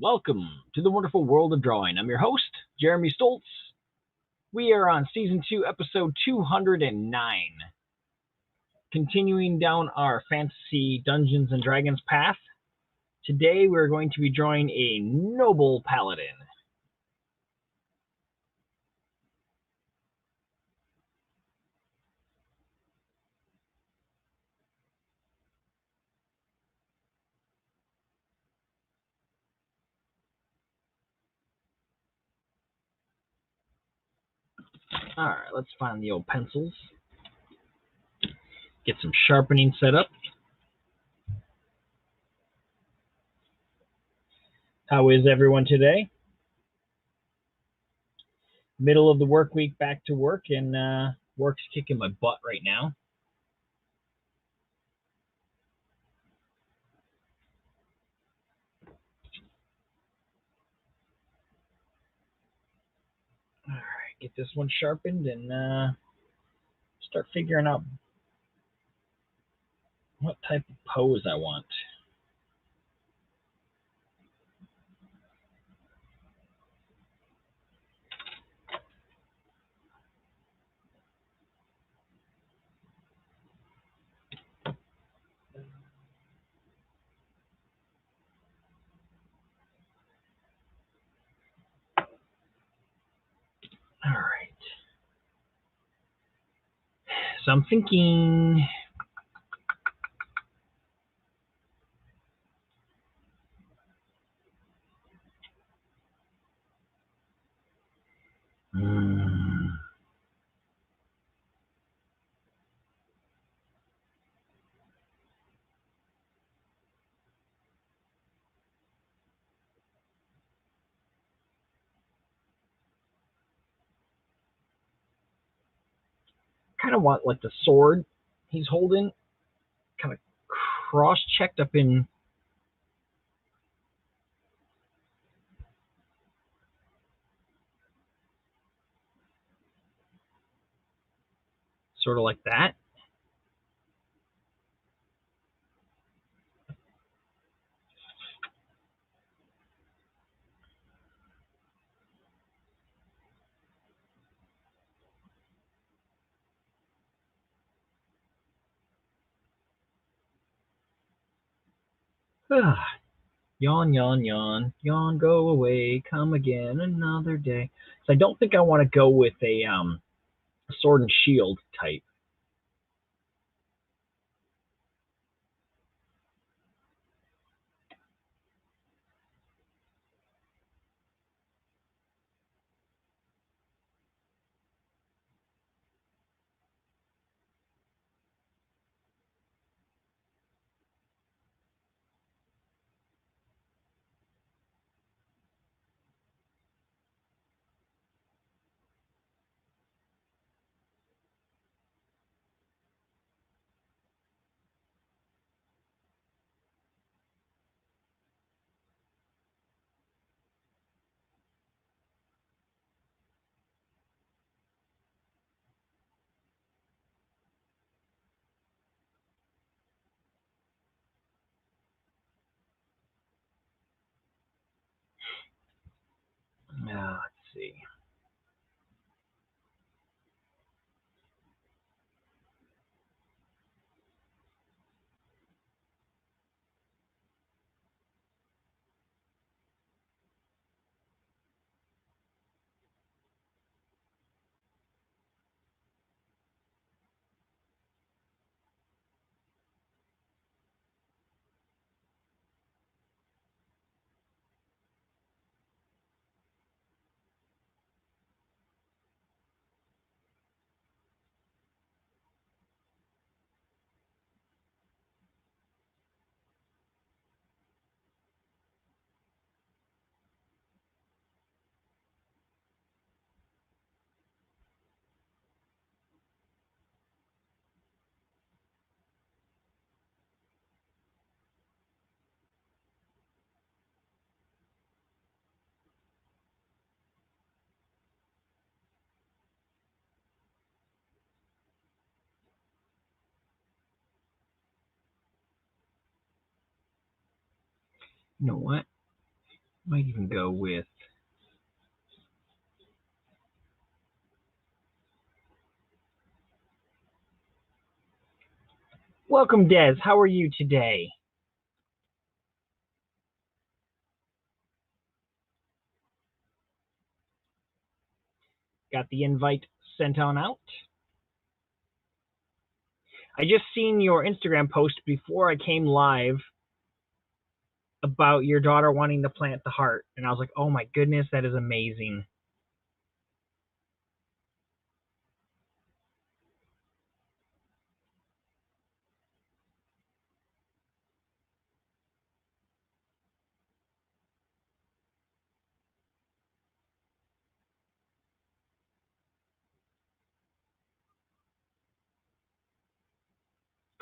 Welcome to the wonderful world of drawing. I'm your host, Jeremy Stoltz. We are on season 2, episode 209. Continuing down our fantasy Dungeons and Dragons path. Today we're going to be drawing a noble paladin. Alright, let's find the old pencils. Get some sharpening set up. How is everyone today? Middle of the work week, back to work, and work's kicking my butt right now. Alright, get this one sharpened and start figuring out what type of pose I want. All right. So I'm thinking kind of want like the sword he's holding kind of cross-checked up in sort of like that. Yawn, yawn, yawn, yawn, go away, come again another day. So I don't think I want to go with a sword and shield type. Let's see. You know what? Might even go with welcome, Des. How are you today? Got the invite sent on out. I just seen your Instagram post before I came live about your daughter wanting to plant the heart, and I was like, oh my goodness, that is amazing.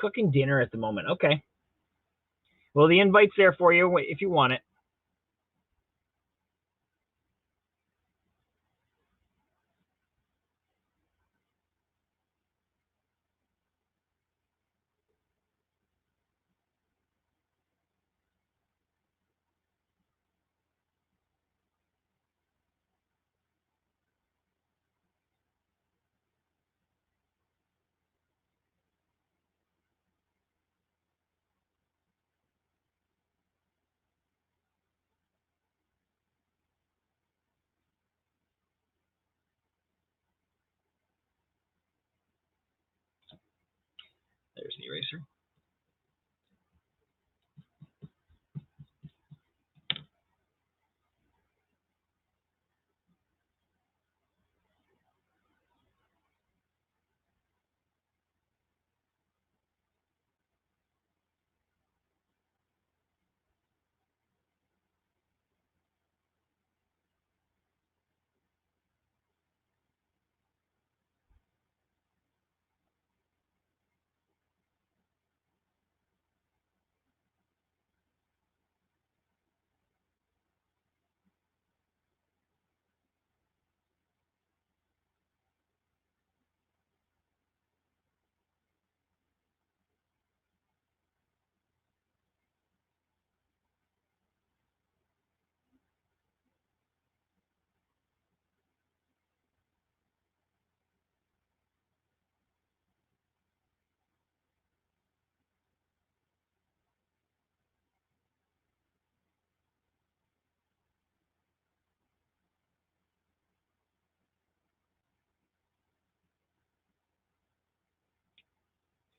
Cooking dinner at the moment. Okay. Well, the invite's there for you if you want it. There's the eraser.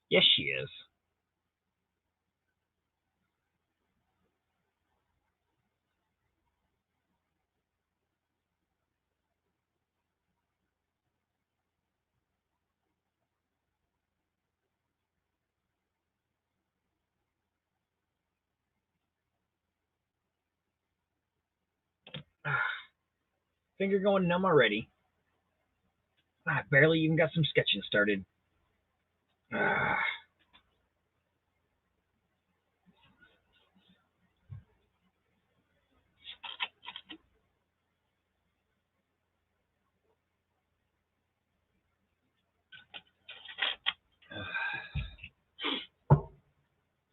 Yes, she is. Finger going numb already. I barely even got some sketching started.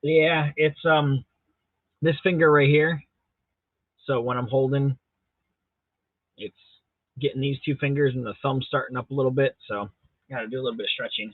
Yeah, it's this finger right here. So when I'm holding, it's getting these two fingers and the thumb starting up a little bit. So got to do a little bit of stretching.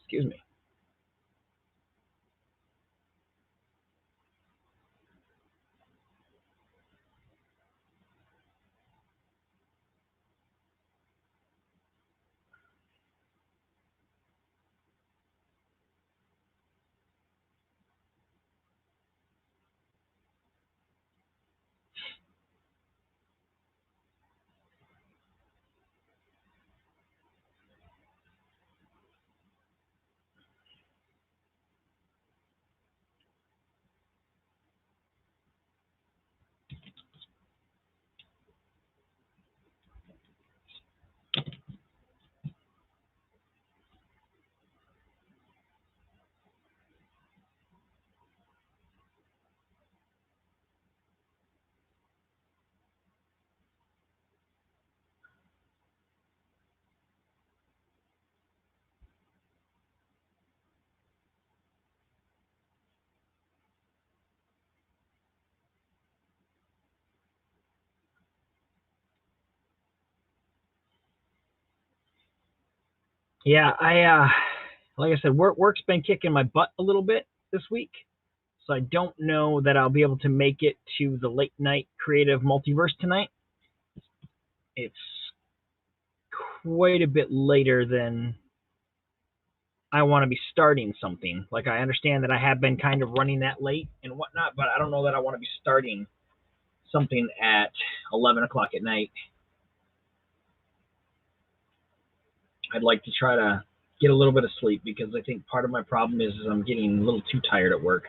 Excuse me. Yeah, like I said, work's been kicking my butt a little bit this week, so I don't know that I'll be able to make it to the late night creative multiverse tonight. It's quite a bit later than I want to be starting something. Like, I understand that I have been kind of running that late and whatnot, but I don't know that I want to be starting something at 11 o'clock at night. I'd like to try to get a little bit of sleep because I think part of my problem is I'm getting a little too tired at work.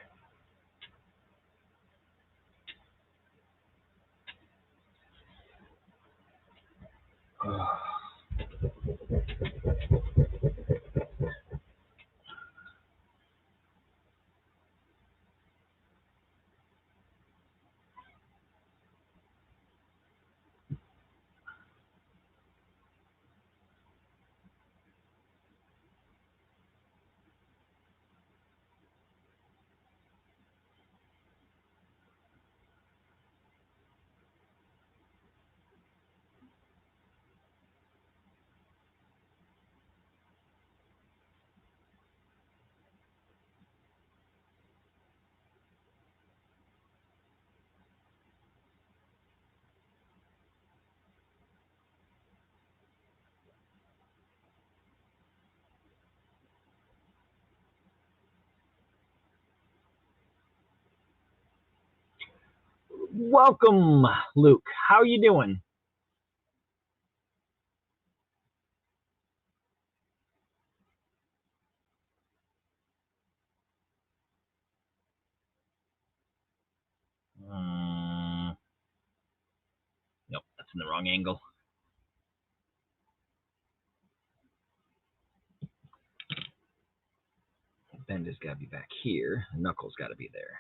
Welcome, Luke. How you doing? Nope, that's in the wrong angle. Bend has got to be back here. Knuckles got to be there.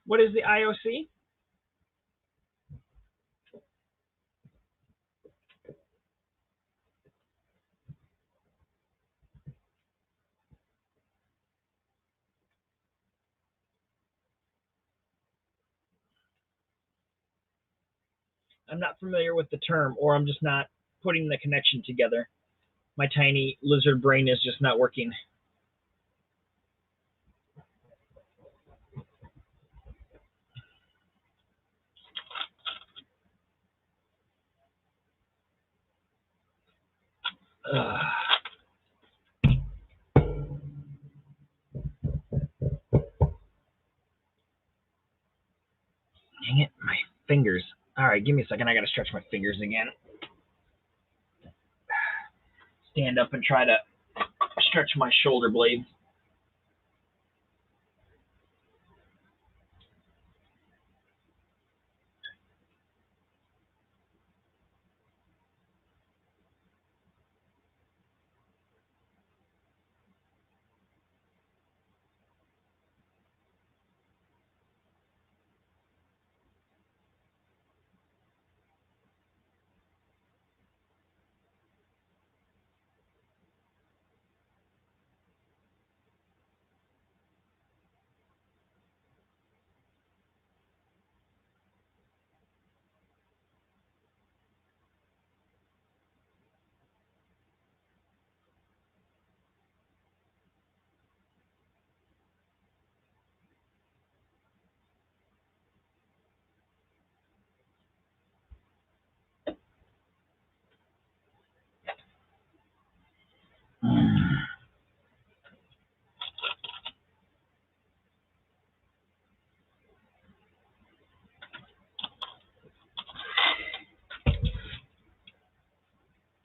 What is the IOC? I'm not familiar with the term, or I'm just not putting the connection together. My tiny lizard brain is just not working. Ugh. Dang it, my fingers. All right, give me a second. I got to stretch my fingers again. Stand up and try to stretch my shoulder blades.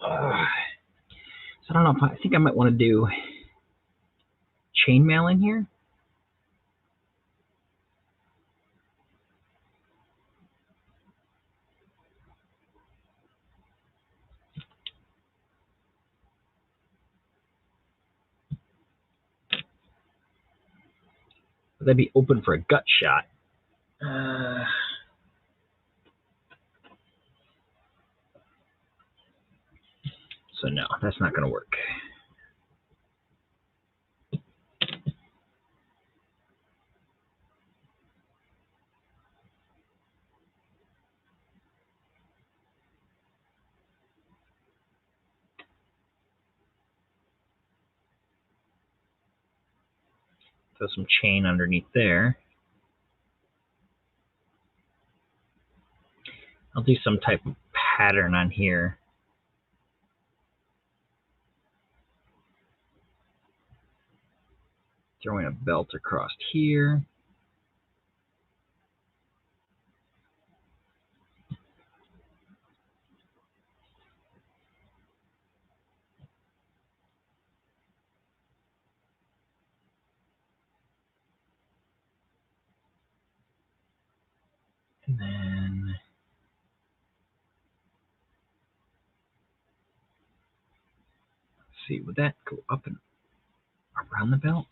So I don't know if I think I might want to do chainmail in here. Would that be open for a gut shot? So no, that's not going to work. Throw some chain underneath there. I'll do some type of pattern on here. Throwing a belt across here. And then let's see, would that go up and around the belt?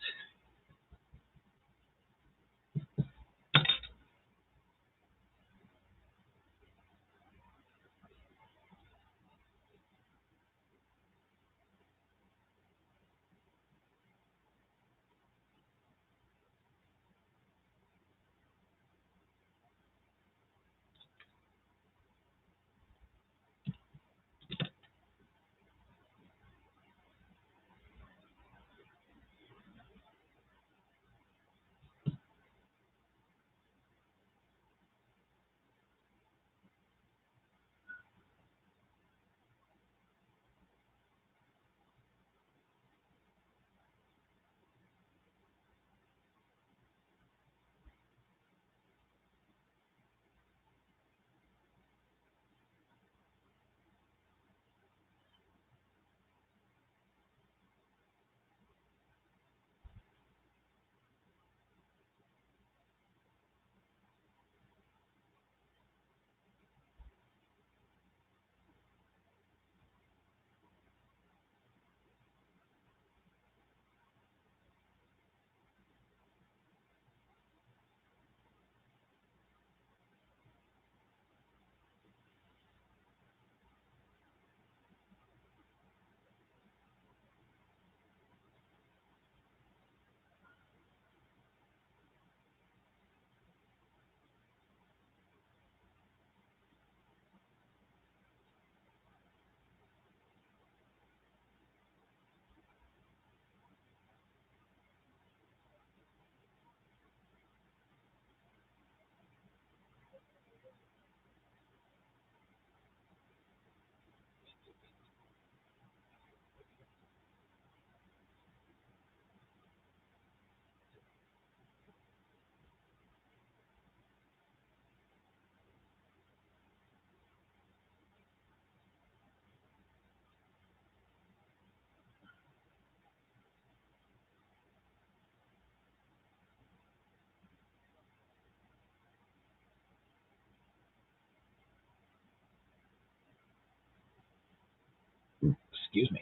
Excuse me.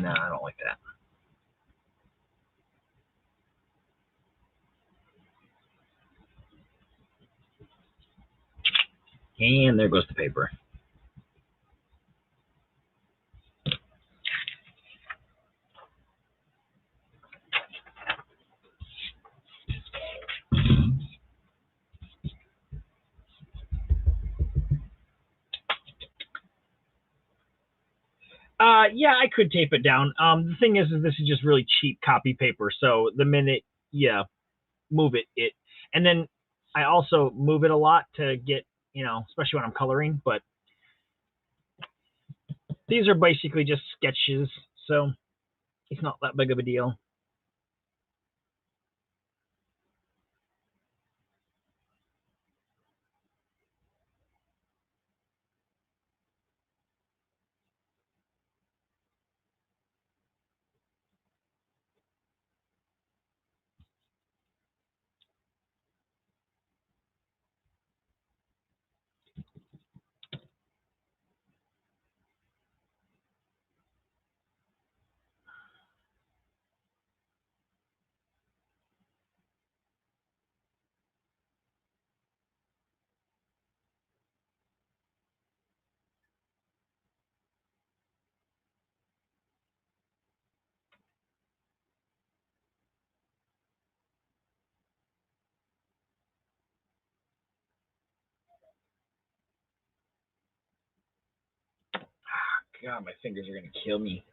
No, I don't like that. And there goes the paper. Yeah, I could tape it down. The thing is this is just really cheap copy paper. So the minute, move it, and then I also move it a lot to get, especially when I'm coloring. But these are basically just sketches, so it's not that big of a deal. God, my fingers are gonna kill me.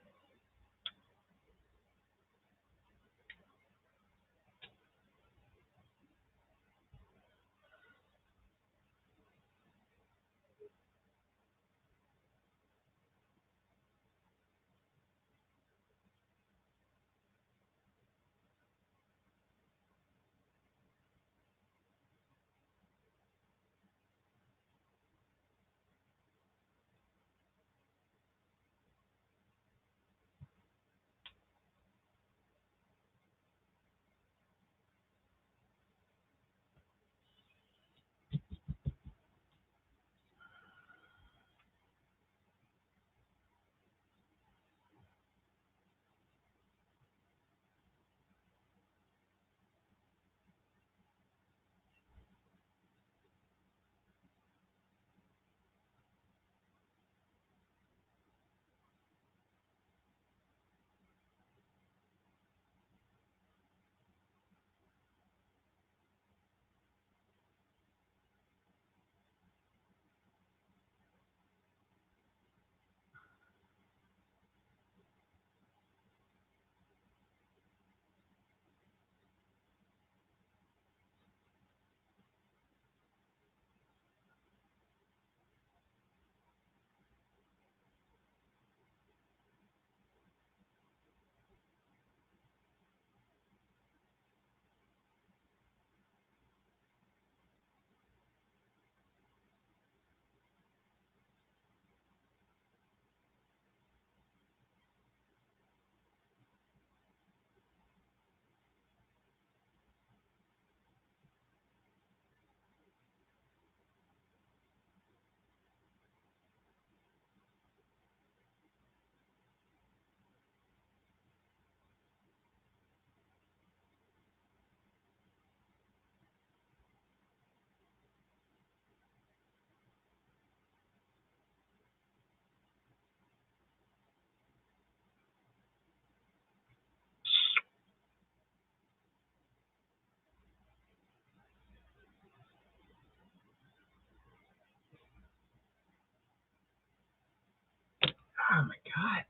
Oh my God.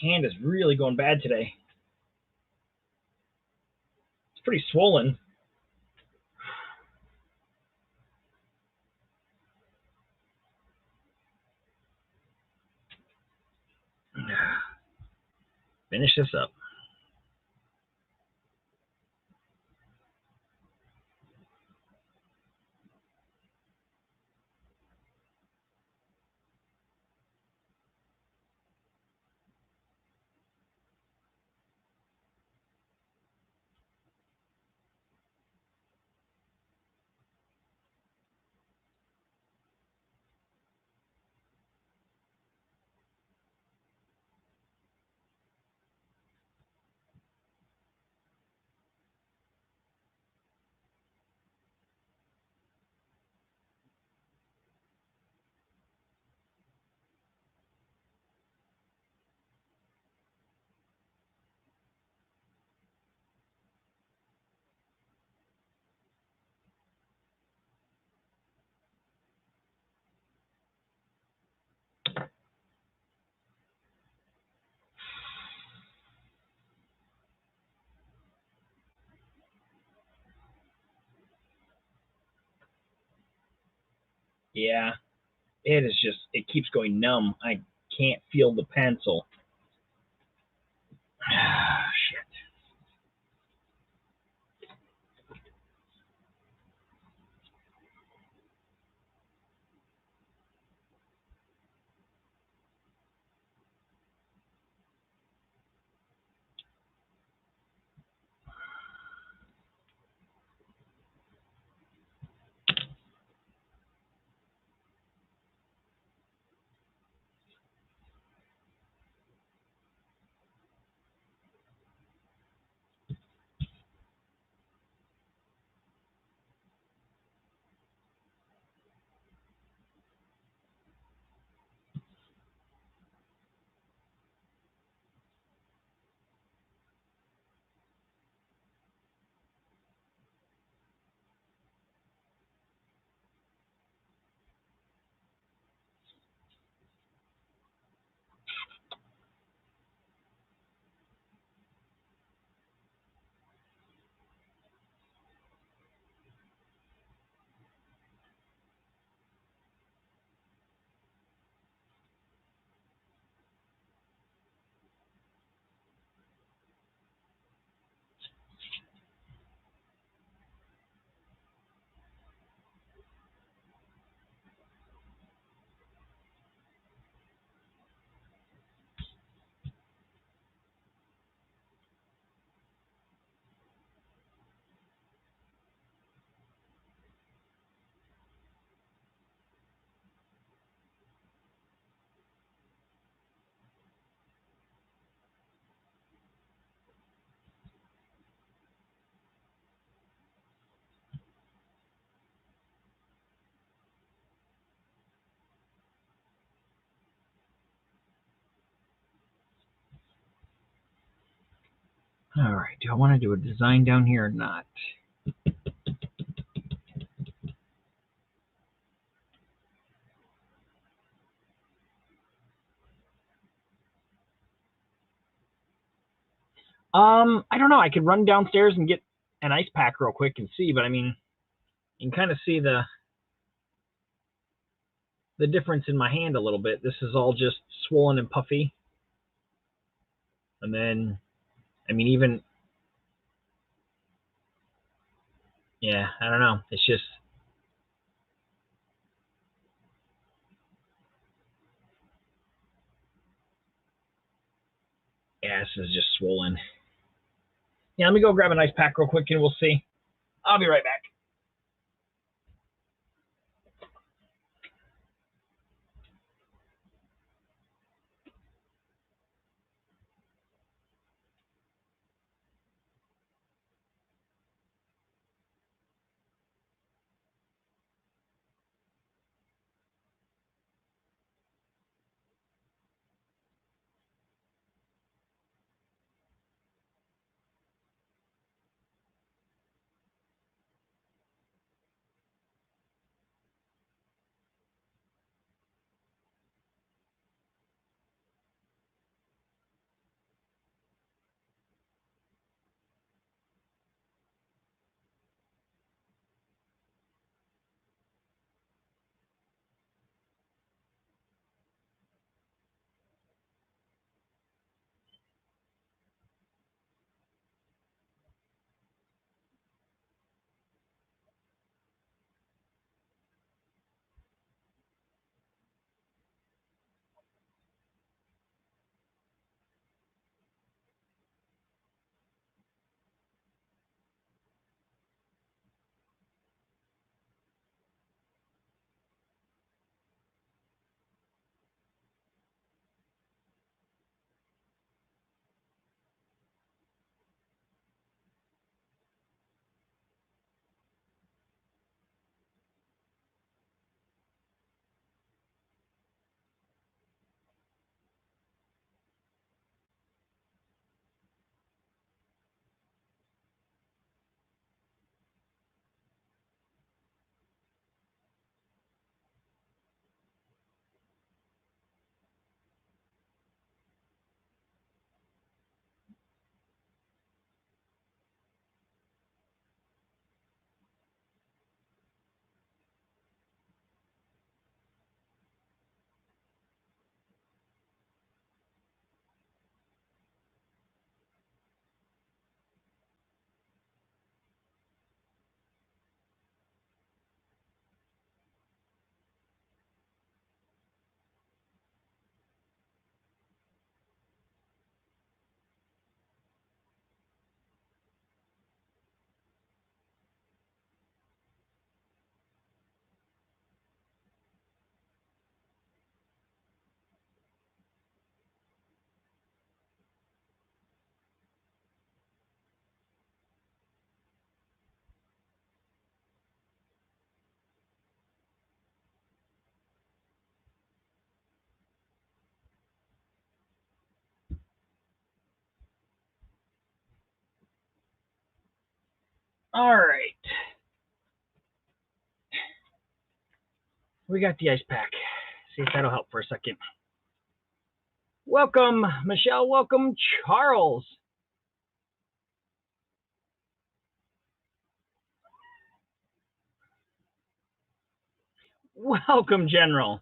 Hand is really going bad today. It's pretty swollen. Finish this up. Yeah, it is just, it keeps going numb. I can't feel the pencil. Shit. All right, do I want to do a design down here or not? I don't know. I could run downstairs and get an ice pack real quick and see, but I mean, you can kind of see the difference in my hand a little bit. This is all just swollen and puffy. And then, I mean, even, yeah, I don't know. It's just, yeah, this is just swollen. Yeah, let me go grab an ice pack real quick and we'll see. I'll be right back. All right. We got the ice pack. See if that'll help for a second. Welcome, Michelle. Welcome, Charles. Welcome, General.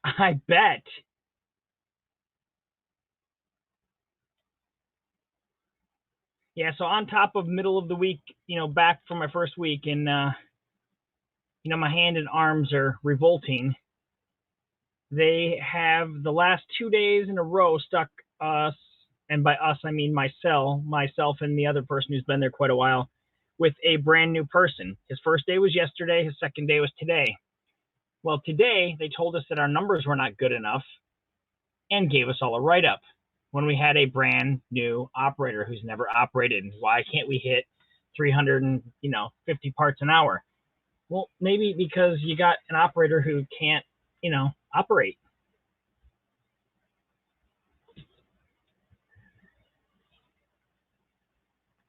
I bet. Yeah, so on top of middle of the week, back from my first week, and my hand and arms are revolting. They have the last 2 days in a row stuck us, and by us I mean myself and the other person who's been there quite a while, with a brand new person. His first day was yesterday. His second day was today. Well, today they told us that our numbers were not good enough and gave us all a write-up when we had a brand new operator who's never operated. Why can't we hit 350 parts an hour. Well, maybe because you got an operator who can't, operate.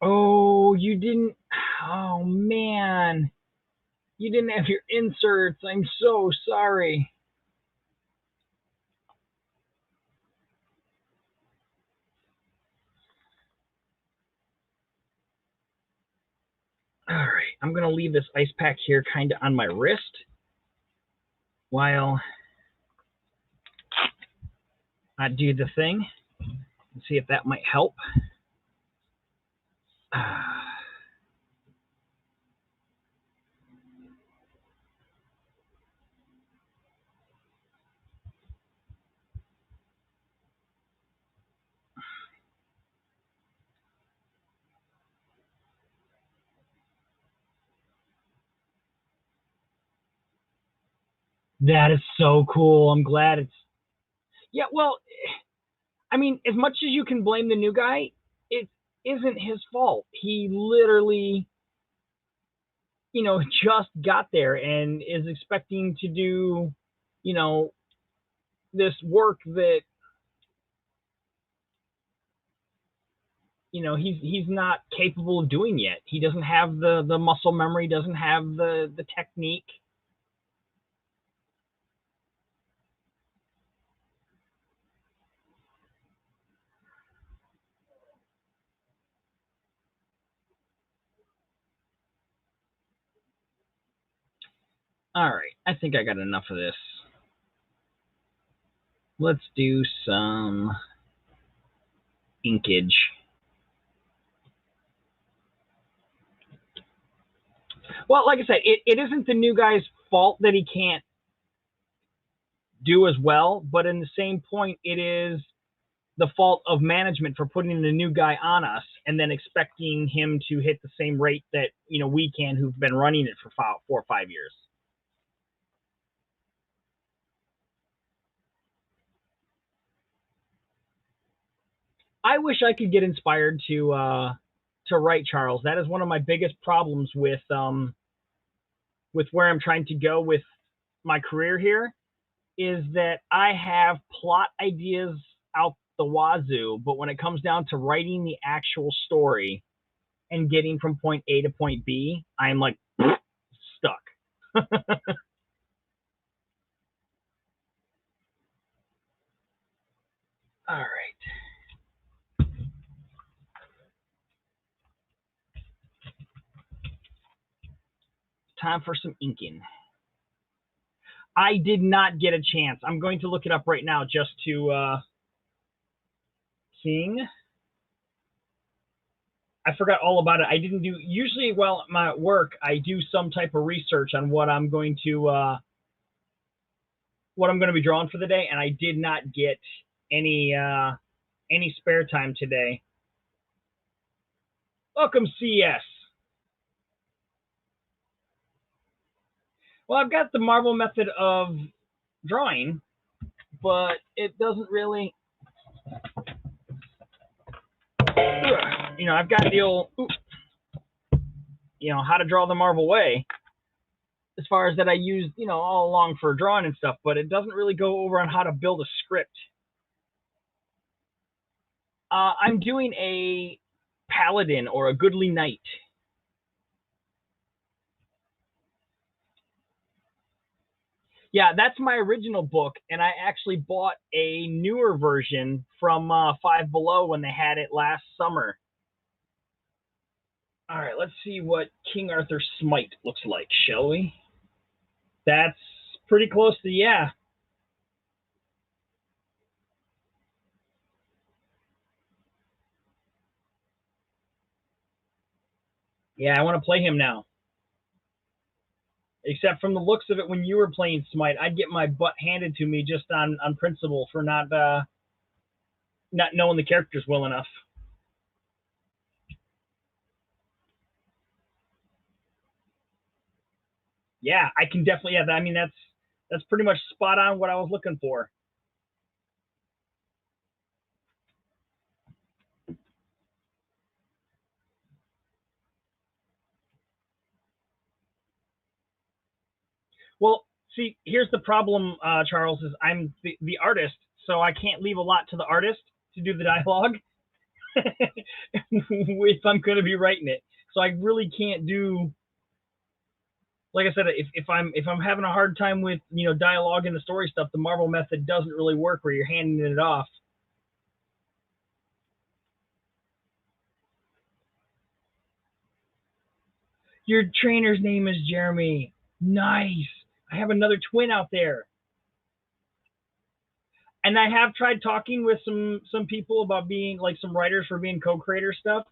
Oh, you didn't. Oh, man. You didn't have your inserts. I'm so sorry. All right. I'm going to leave this ice pack here kind of on my wrist while I do the thing and see if that might help. That is so cool. I'm glad it's. Yeah, well, I mean, as much as you can blame the new guy, it isn't his fault. He literally, just got there and is expecting to do, this work that, he's not capable of doing yet. He doesn't have the muscle memory, doesn't have the technique. All right, I think I got enough of this. Let's do some inkage. Well, like I said, it isn't the new guy's fault that he can't do as well, but in the same point, it is the fault of management for putting the new guy on us and then expecting him to hit the same rate that we can, who've been running it for 4 or 5 years. I wish I could get inspired to write, Charles. That is one of my biggest problems with where I'm trying to go with my career here, is that I have plot ideas out the wazoo, but when it comes down to writing the actual story and getting from point A to point B, I'm like stuck. All right. Time for some inking. I did not get a chance. I'm going to look it up right now just to seeing. I forgot all about it. I didn't do usually while I'm at work. I do some type of research on what I'm going to be drawing for the day, and I did not get any spare time today. Welcome, CS. Well, I've got the Marvel method of drawing, but it doesn't really. I've got the old, how to draw the Marvel way, as far as that I use, all along for drawing and stuff, but it doesn't really go over on how to build a script. I'm doing a Paladin or a Goodly Knight. Yeah, that's my original book, and I actually bought a newer version from Five Below when they had it last summer. All right, let's see what King Arthur Smite looks like, shall we? That's pretty close to, yeah. Yeah, I want to play him now. Except from the looks of it, when you were playing Smite, I'd get my butt handed to me just on principle for not knowing the characters well enough. Yeah, I can definitely. Yeah, I mean that's pretty much spot on what I was looking for. Well, see, here's the problem, Charles, is I'm the artist, so I can't leave a lot to the artist to do the dialogue if I'm going to be writing it. So I really can't do, like I said, if I'm having a hard time with dialogue and the story stuff, the Marvel method doesn't really work where you're handing it off. Your trainer's name is Jeremy. Nice. I have another twin out there. And I have tried talking with some people about being like some writers for being co-creator stuff.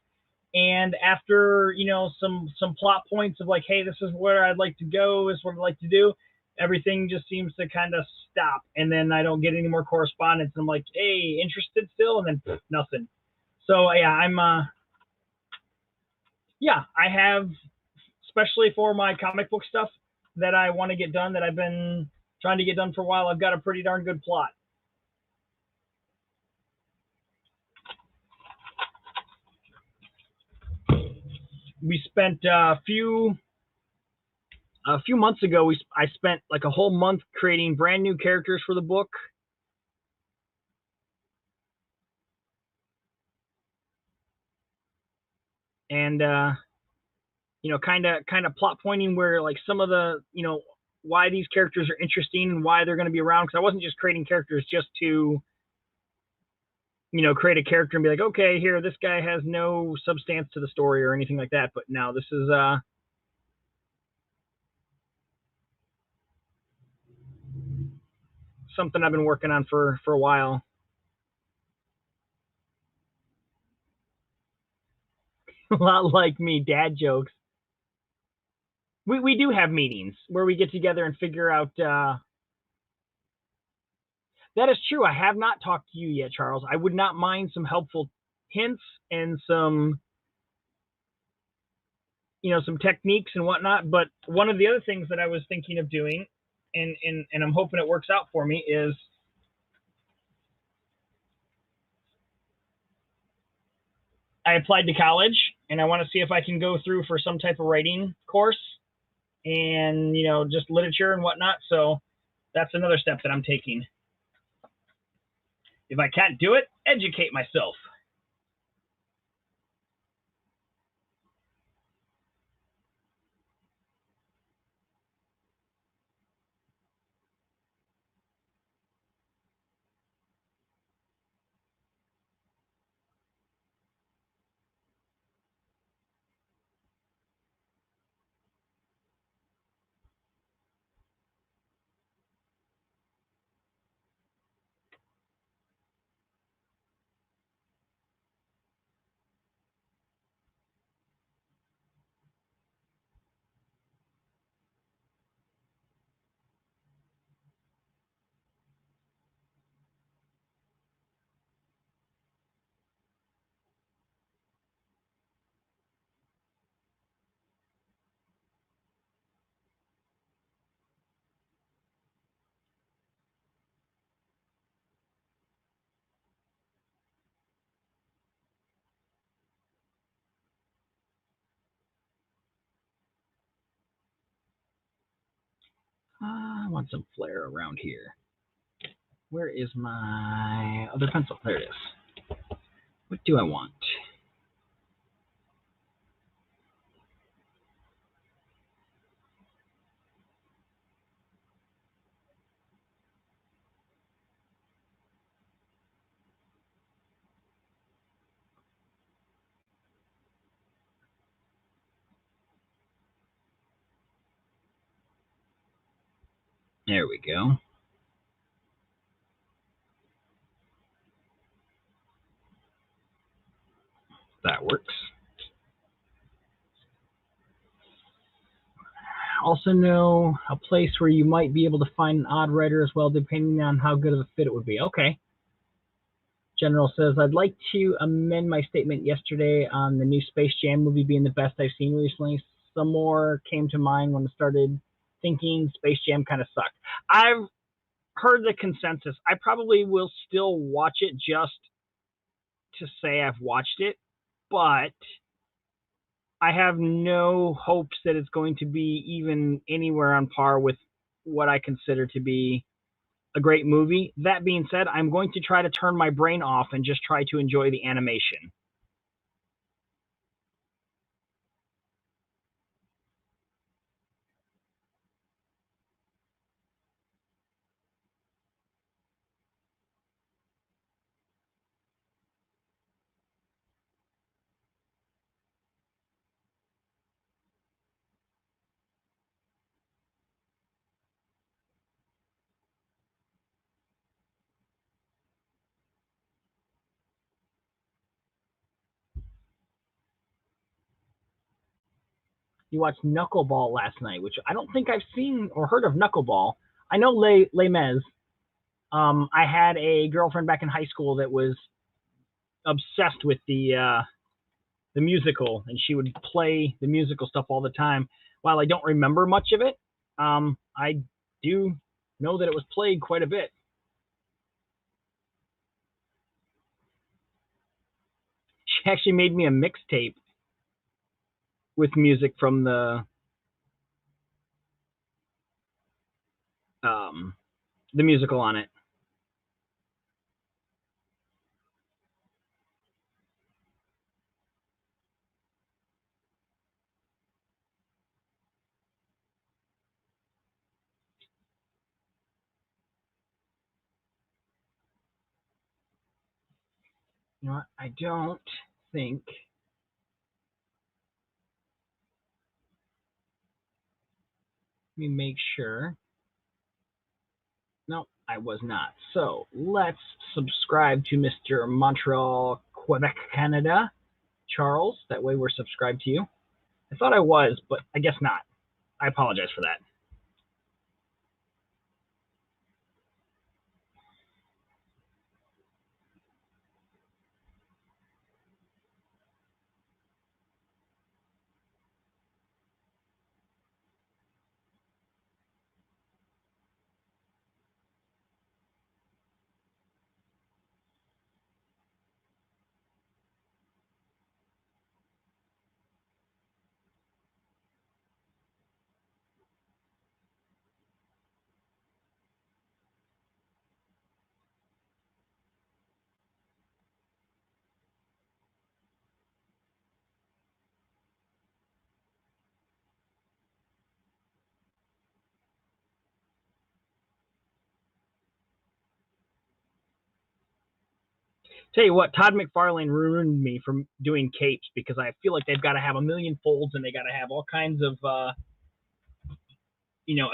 And after some plot points of like, hey, this is where I'd like to go, this is what I'd like to do, everything just seems to kind of stop, and then I don't get any more correspondence. And I'm like, hey, interested still, and then nothing. So yeah, I have, especially for my comic book stuff that I want to get done, that I've been trying to get done for a while. I've got a pretty darn good plot. We spent a few months ago. I spent like a whole month creating brand new characters for the book. And kind of plot pointing where like some of the why these characters are interesting and why they're going to be around. Because I wasn't just creating characters just to create a character and be like, okay, here, this guy has no substance to the story or anything like that. But now this is something I've been working on for a while. A lot like me, dad jokes. We do have meetings where we get together and figure out. That is true. I have not talked to you yet, Charles. I would not mind some helpful hints and some techniques and whatnot. But one of the other things that I was thinking of doing, and I'm hoping it works out for me, is I applied to college and I want to see if I can go through for some type of writing course and just literature and whatnot. So that's another step that I'm taking. If I can't do it, educate myself. I want some flair around here. Where is my other pencil? There it is. What do I want? There we go. That works. Also know a place where you might be able to find an odd writer as well, depending on how good of a fit it would be. Okay. General says, I'd like to amend my statement yesterday on the new Space Jam movie being the best I've seen recently. Some more came to mind when I started thinking Space Jam kind of sucked. I've heard the consensus. I probably will still watch it just to say I've watched it, but I have no hopes that it's going to be even anywhere on par with what I consider to be a great movie. That being said, I'm going to try to turn my brain off and just try to enjoy the animation. You watched Knuckleball last night, which I don't think I've seen or heard of Knuckleball. I know Les Mis. I had a girlfriend back in high school that was obsessed with the musical, and she would play the musical stuff all the time. While I don't remember much of it, I do know that it was played quite a bit. She actually made me a mixtape with music from um, the musical on it. You know what? I don't think. Let me make sure. No, I was not. So let's subscribe to Mr. Montreal, Quebec, Canada, Charles. That way we're subscribed to you. I thought I was, but I guess not. I apologize for that. Tell you what, Todd McFarlane ruined me from doing capes because I feel like they've got to have a million folds and they got to have all kinds of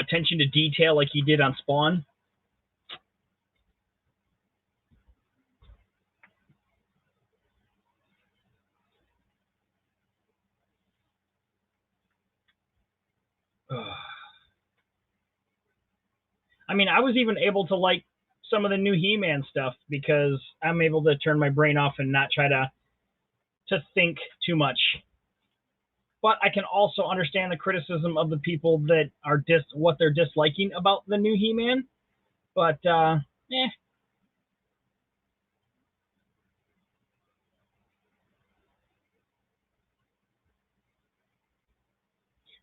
attention to detail like he did on Spawn. I mean, I was even able to like some of the new He-Man stuff because I'm able to turn my brain off and not try to think too much. But I can also understand the criticism of the people that are what they're disliking about the new He-Man. But eh.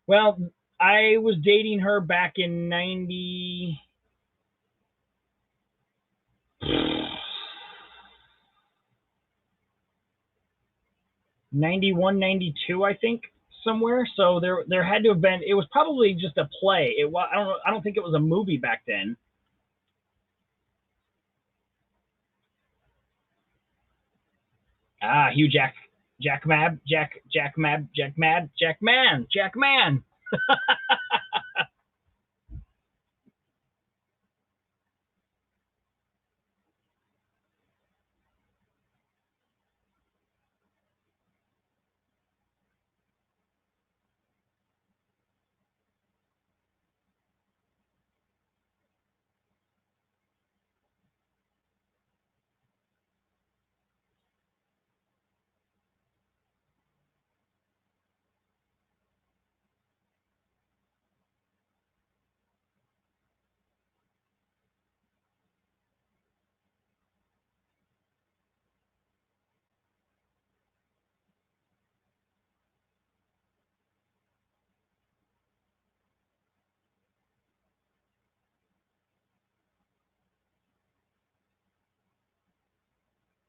Well, I was dating her back in 91, 92, I think, somewhere. So there had to have been. It was probably just a play. It was. I don't know. I don't think it was a movie back then. Hugh Jack Mab, Jack Mab, Jack Mad, Jack Man, Jack Man.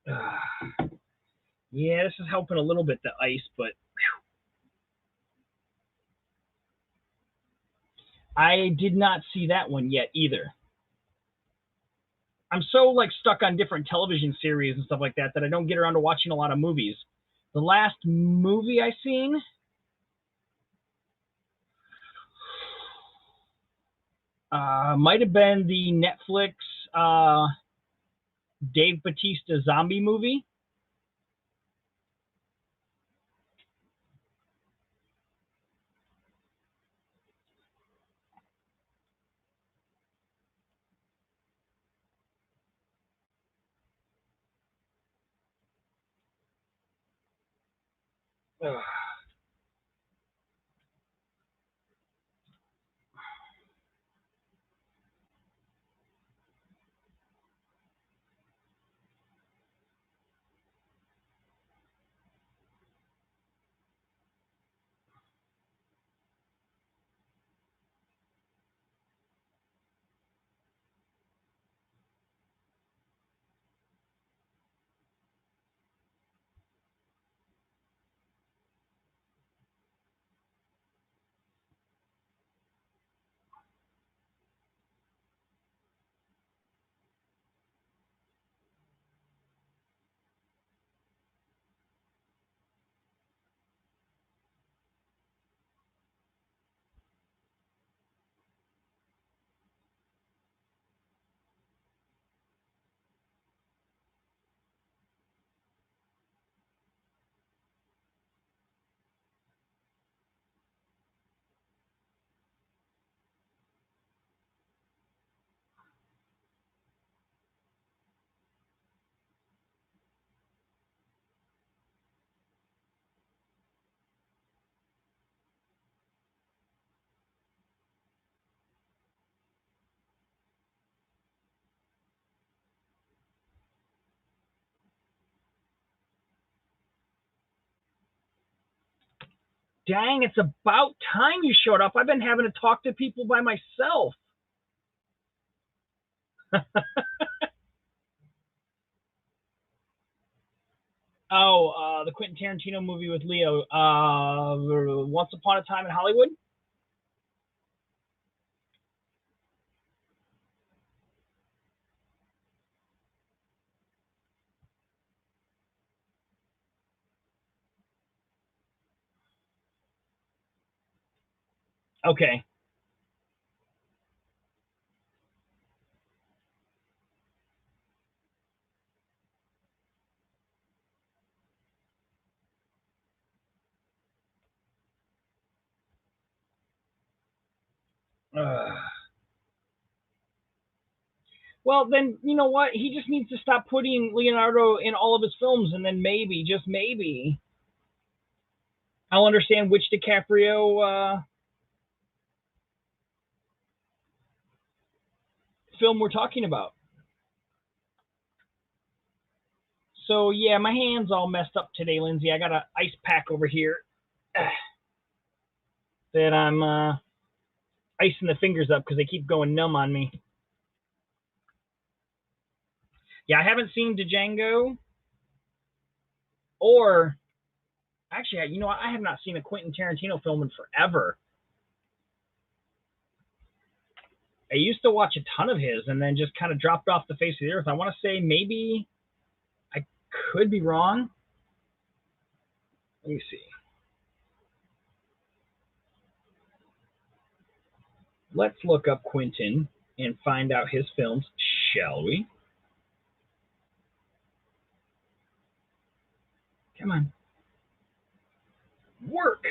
Yeah, this is helping a little bit, the ice, but I did not see that one yet either. I'm so like stuck on different television series and stuff like that that I don't get around to watching a lot of movies. The last movie I seen might have been the Netflix uh, Dave Bautista zombie movie. Dang, it's about time you showed up. I've been having to talk to people by myself. Oh, the Quentin Tarantino movie with Leo, Once Upon a Time in Hollywood. Okay. Uh, well, then you know what? He just needs to stop putting Leonardo in all of his films, and then maybe, just maybe, I'll understand which DiCaprio film we're talking about. So yeah, my hand's all messed up today, Lindsay. I got an ice pack over here that I'm icing the fingers up because they keep going numb on me. Yeah, I haven't seen Django, or actually, you know what? I have not seen a Quentin Tarantino film in forever. I used to watch a ton of his, and then just kind of dropped off the face of the earth. I want to say maybe I could be wrong. Let me see. Let's look up Quentin and find out his films, shall we? Come on. Work.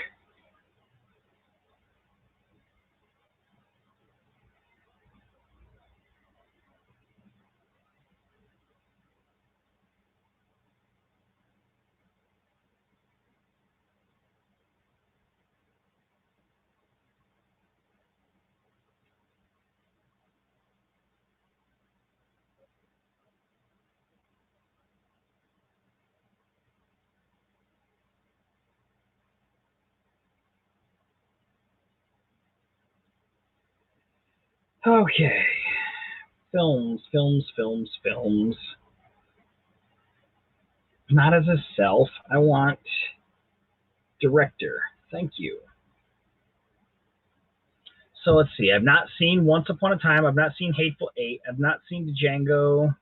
Okay. Films, films, films, films. Not as a self. I want director. Thank you. So let's see. I've not seen Once Upon a Time. I've not seen Hateful Eight. I've not seen Django.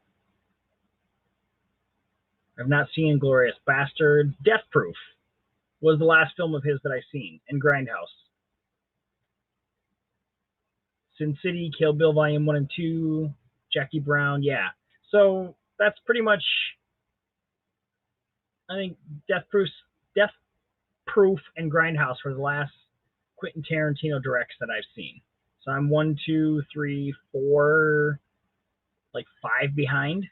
I've not seen Inglorious Bastard. Death Proof was the last film of his that I've seen. And Grindhouse. Sin City, Kill Bill Volume 1 and 2, Jackie Brown. Yeah. So that's pretty much, I think, Death Proof and Grindhouse were the last Quentin Tarantino directs that I've seen. So I'm 1, 2, 3, 4, like 5 behind.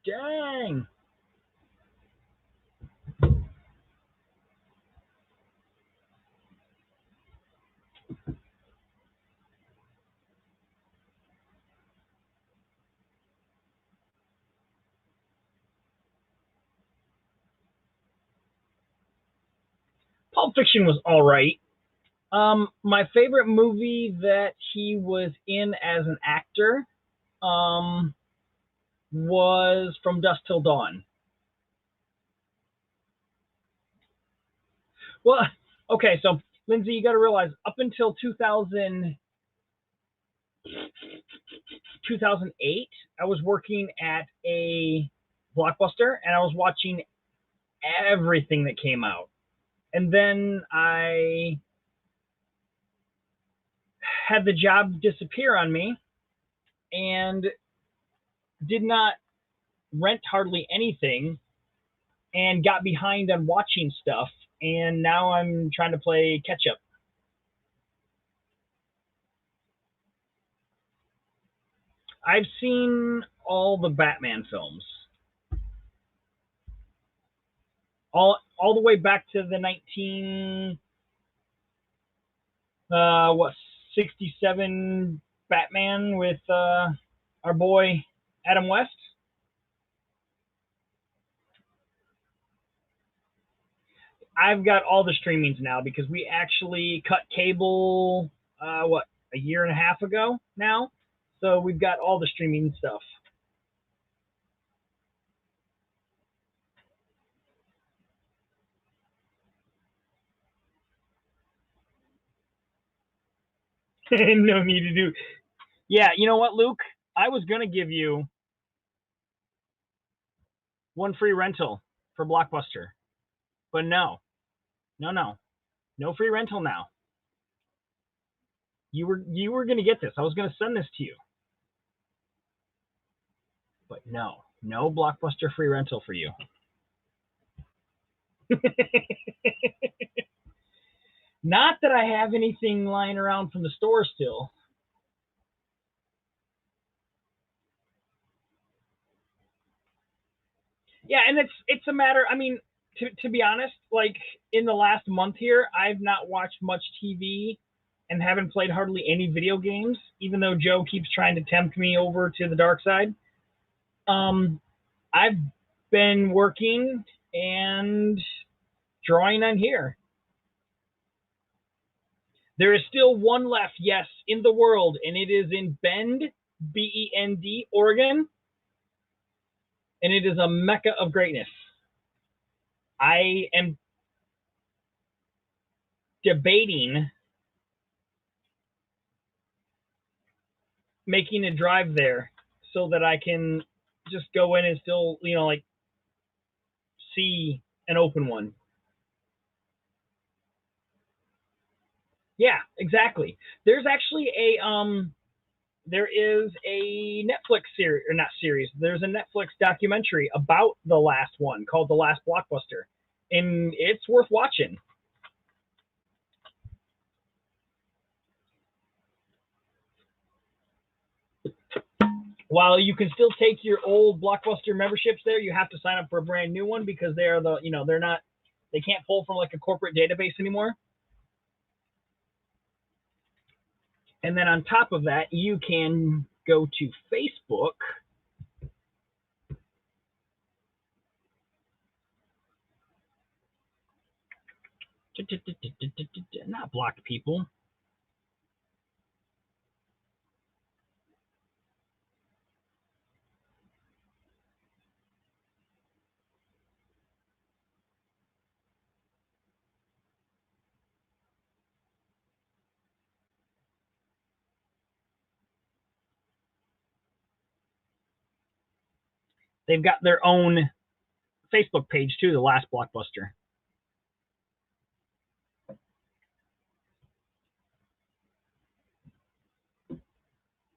Dang. Pulp Fiction was all right. My favorite movie that he was in as an actor was From Dusk Till Dawn. Well, okay, so Lindsay, you got to realize up until 2008, I was working at a Blockbuster and I was watching everything that came out. And then I had the job disappear on me and did not rent hardly anything and got behind on watching stuff. And now I'm trying to play catch up. I've seen all the Batman films. All the way back to the 67 Batman with our boy Adam West. I've got all the streamings now because we actually cut cable a year and a half ago now. So we've got all the streaming stuff. No need to do. Yeah, you know what, Luke? I was gonna give you one free rental for Blockbuster, but no, no free rental now. You were gonna get this. I was gonna send this to you, but no Blockbuster free rental for you. Not that I have anything lying around from the store still. Yeah, and it's a matter. I mean, to be honest, like in the last month here, I've not watched much TV and haven't played hardly any video games, even though Joe keeps trying to tempt me over to the dark side. I've been working and drawing on here. There is still one left, yes, in the world, and it is in Bend, Bend, Oregon, and it is a mecca of greatness. I am debating making a drive there so that I can just go in and still, like see an open one. Yeah, exactly. There's actually there is a Netflix series, or not series, there's a Netflix documentary about the last one called The Last Blockbuster, and it's worth watching. While you can still take your old Blockbuster memberships there, you have to sign up for a brand new one because they are they can't pull from like a corporate database anymore. And then on top of that, you can go to Facebook. Not block people. They've got their own Facebook page too, the last Blockbuster.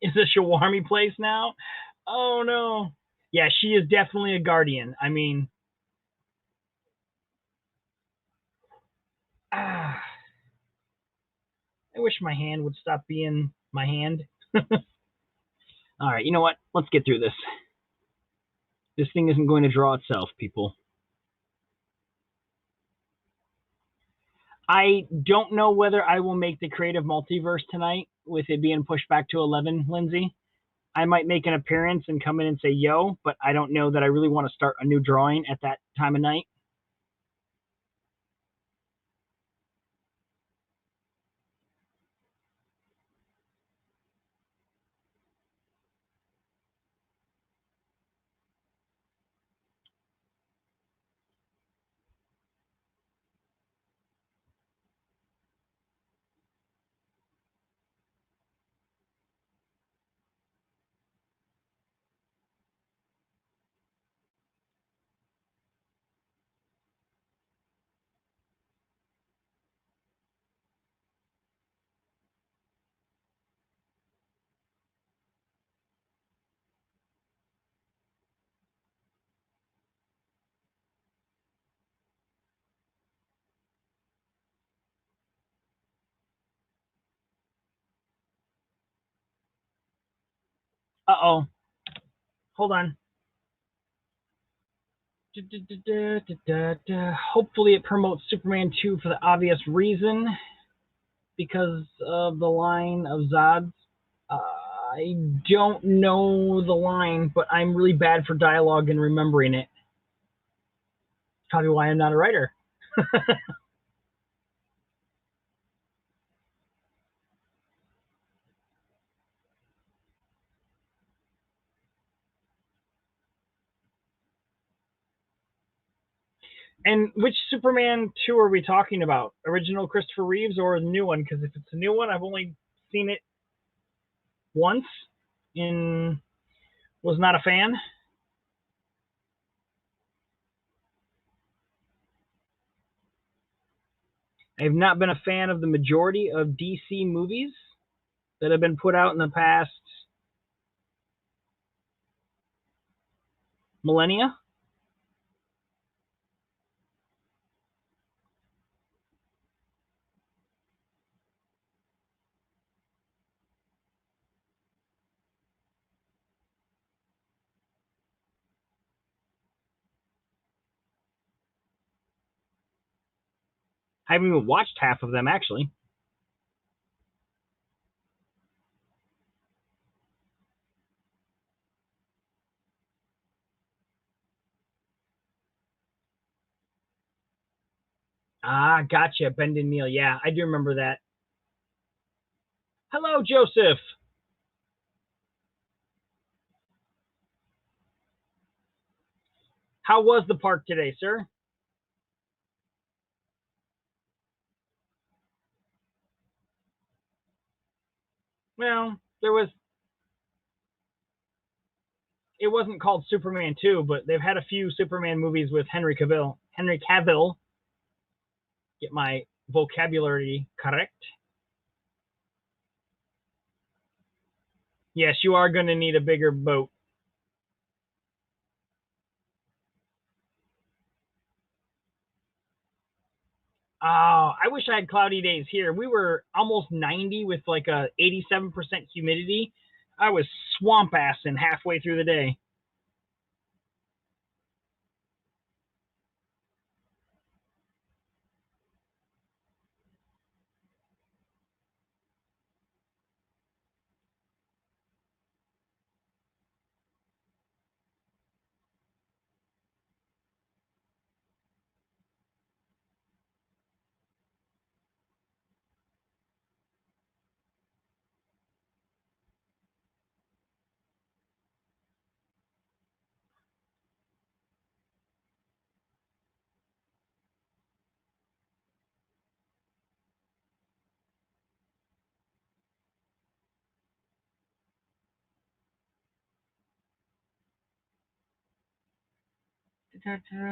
Is a shawarma place now? Oh no. Yeah, she is definitely a guardian. I mean, I wish my hand would stop being my hand. All right, you know what? Let's get through this. This thing isn't going to draw itself, people. I don't know whether I will make the creative multiverse tonight with it being pushed back to 11, Lindsay. I might make an appearance and come in and say yo, but I don't know that I really want to start a new drawing at that time of night. Uh-oh. Hold on. Hopefully it promotes Superman 2 for the obvious reason because of the line of Zod's. I don't know the line, but I'm really bad for dialogue and remembering it. Probably why I'm not a writer. And which Superman 2 are we talking about? Original Christopher Reeves or the new one? Because if it's a new one, I've only seen it once and was not a fan. I've not been a fan of the majority of DC movies that have been put out in the past millennia. I haven't even watched half of them actually. Ah, gotcha. Bendon Neil. Yeah, I do remember that. Hello, Joseph. How was the park today, sir? Well, there was. It wasn't called Superman 2, but they've had a few Superman movies with Henry Cavill. Henry Cavill. Get my vocabulary correct. Yes, you are going to need a bigger boat. Oh, I wish I had cloudy days here. We were almost 90 with like a 87% humidity. I was swamp assing halfway through the day.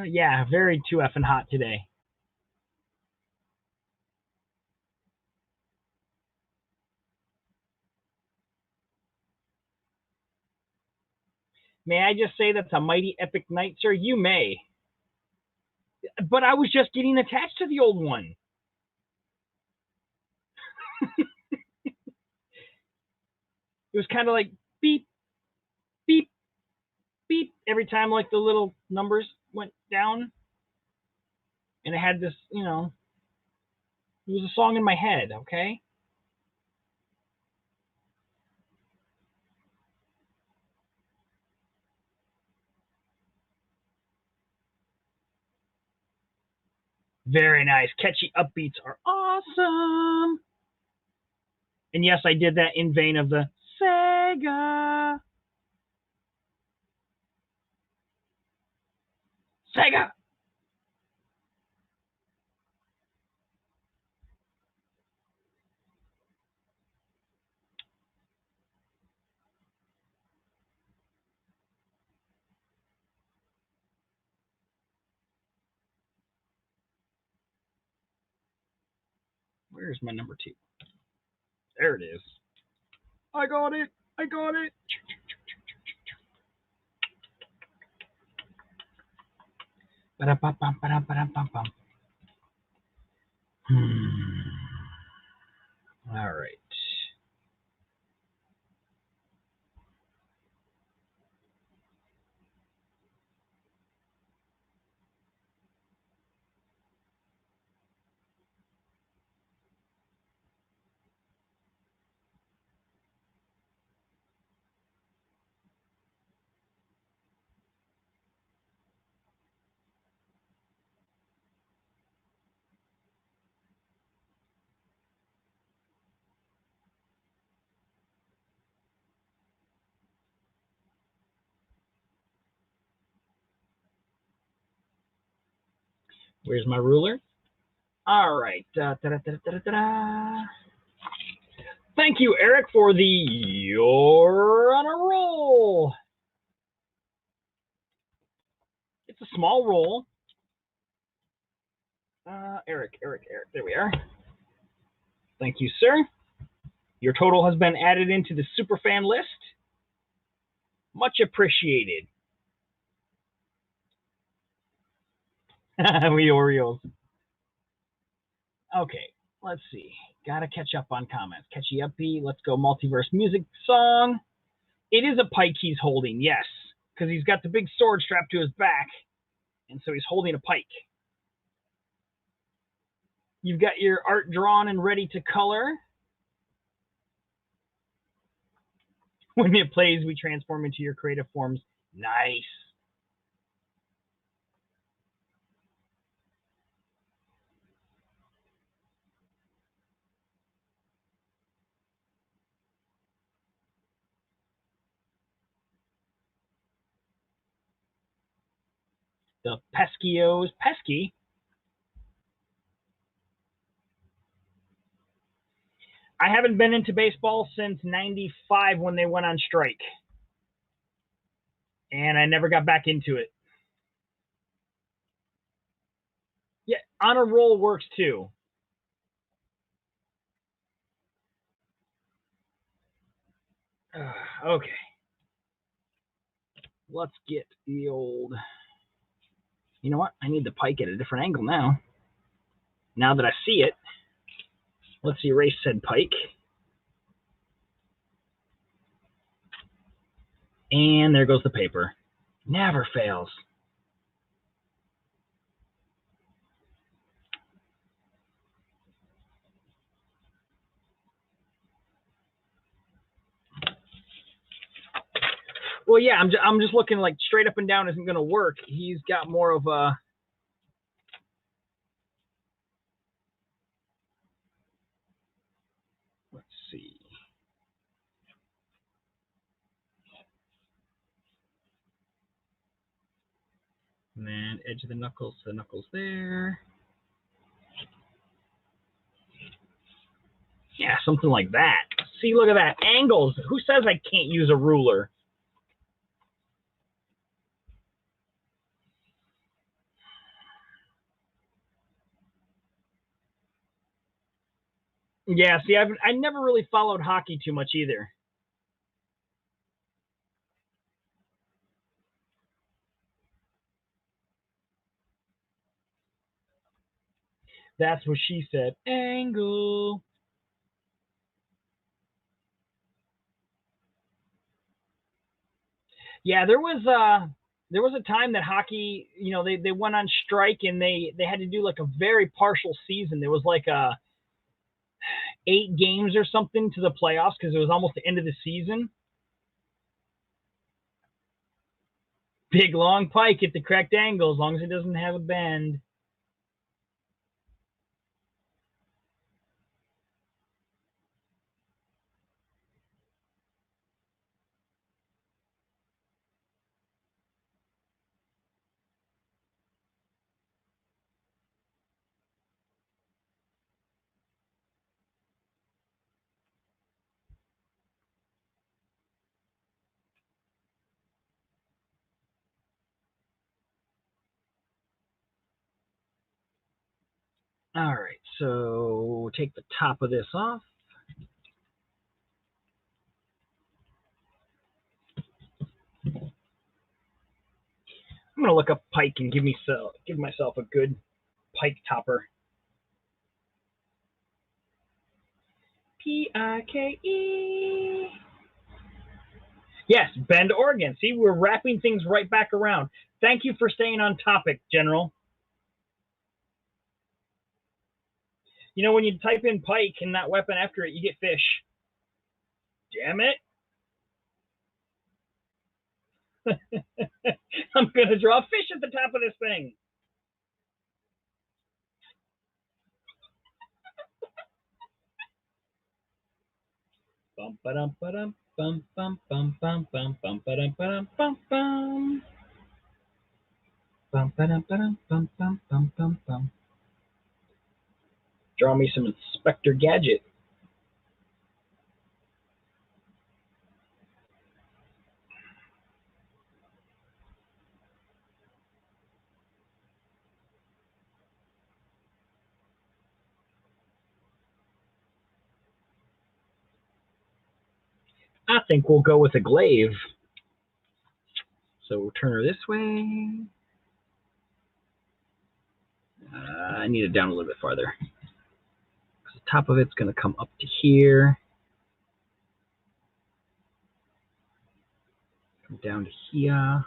Yeah, very too effing hot today. May I just say that's a mighty epic night, sir? You may. But I was just getting attached to the old one. It was kind of like beep, beep, beep every time like the little numbers went down. And it had this, it was a song in my head, okay? Very nice. Catchy upbeats are awesome. And yes, I did that in vain of the Sega. Sega! Where's my number 2? There it is. I got it. I got it. Ba-da-ba-bum. All right. Where's my ruler? All right. Thank you, Eric, for the You're on a Roll. It's a small roll. Eric. There we are. Thank you, sir. Your total has been added into the superfan list. Much appreciated. We Orioles. Okay, let's see. Gotta catch up on comments. Catchy uppy. Let's go multiverse music song. It is a pike he's holding, yes, because he's got the big sword strapped to his back, and so he's holding a pike. You've got your art drawn and ready to color. When it plays, we transform into your creative forms. Nice. The Peskios. Pesky? I haven't been into baseball since '95 when they went on strike. And I never got back into it. Yeah, on a roll works too. Okay. Let's get the old... You know what? I need the pike at a different angle now. Now that I see it, let's erase said pike. And there goes the paper. Never fails. Well, yeah, I'm just looking like straight up and down isn't going to work. He's got more of a... Let's see. And then edge of the knuckles to the knuckles there. Yeah, something like that. See, look at that. Angles. Who says I can't use a ruler? Yeah, see, I never really followed hockey too much either. That's what she said. Angle. Yeah, there was a time that hockey, they went on strike and they had to do like a very partial season. There was like a 8 games or something to the playoffs because it was almost the end of the season. Big long pike at the correct angle as long as it doesn't have a bend. All right, so take the top of this off. I'm gonna look up pike and give myself a good pike topper. Pike. Yes, Bend, Oregon. See, we're wrapping things right back around. Thank you for staying on topic, General. You know, when you type in pike and that weapon after it, you get fish. Damn it. I'm going to draw fish at the top of this thing. Bum ba dum ba dum bum bum bum bum bum bum ba dum ba dum bum bum. Bum ba dum ba dum bum bum bum bum bum. Draw me some Inspector Gadget. I think we'll go with a glaive. So we'll turn her this way. I need it down a little bit farther. The top of it's going to come up to here. Come down to here.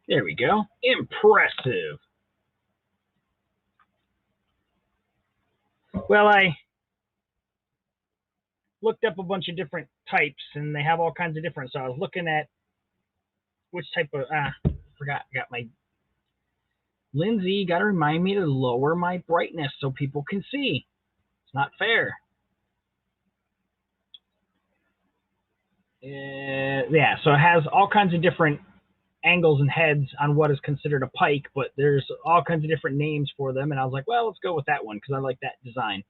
There we go. Impressive. Well, I looked up a bunch of different types, and they have all kinds of different. So I was looking at which type of forgot got my Lindsay. Got to remind me to lower my brightness so people can see. It's not fair. Yeah, so it has all kinds of different angles and heads on what is considered a pike, but there's all kinds of different names for them. And I was like, well, let's go with that one because I like that design.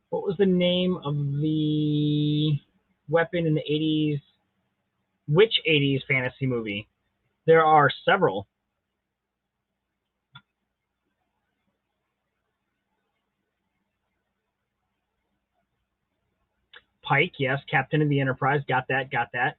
What was the name of the weapon in the 80s? Which 80s fantasy movie? There are several. Pike, yes. Captain of the Enterprise, got that, got that.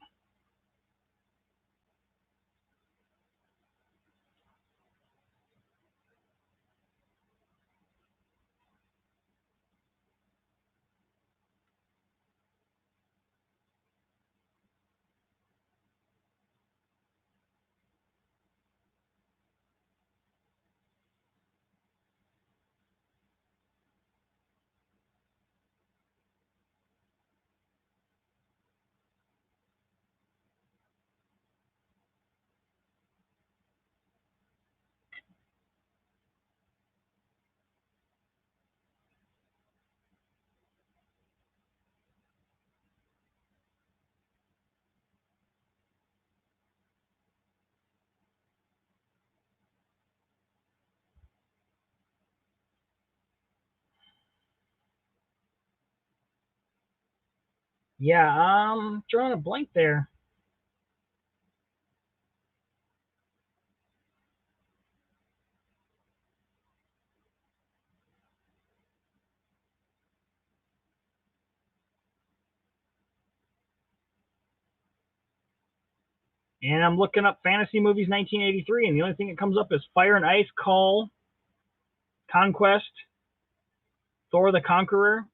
Yeah, drawing a blank there. And I'm looking up fantasy movies 1983, and the only thing that comes up is Fire and Ice, Call, Conquest, Thor the Conqueror,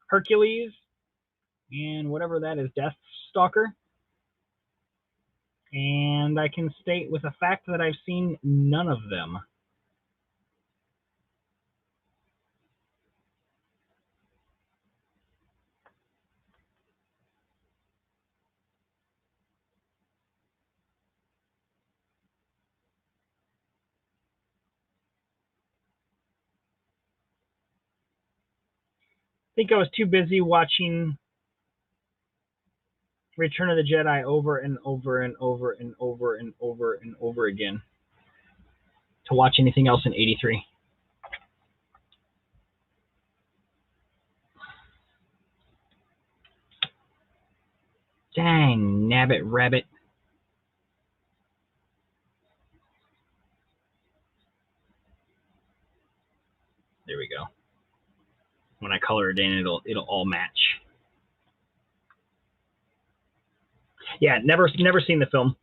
Hercules, and whatever that is, Death Stalker. And I can state with a fact that I've seen none of them. I think I was too busy watching Return of the Jedi over and over and over and over and over and over again to watch anything else in 83. Dang, nabbit rabbit. There we go. When I color it in, it'll all match. Yeah, never seen the film.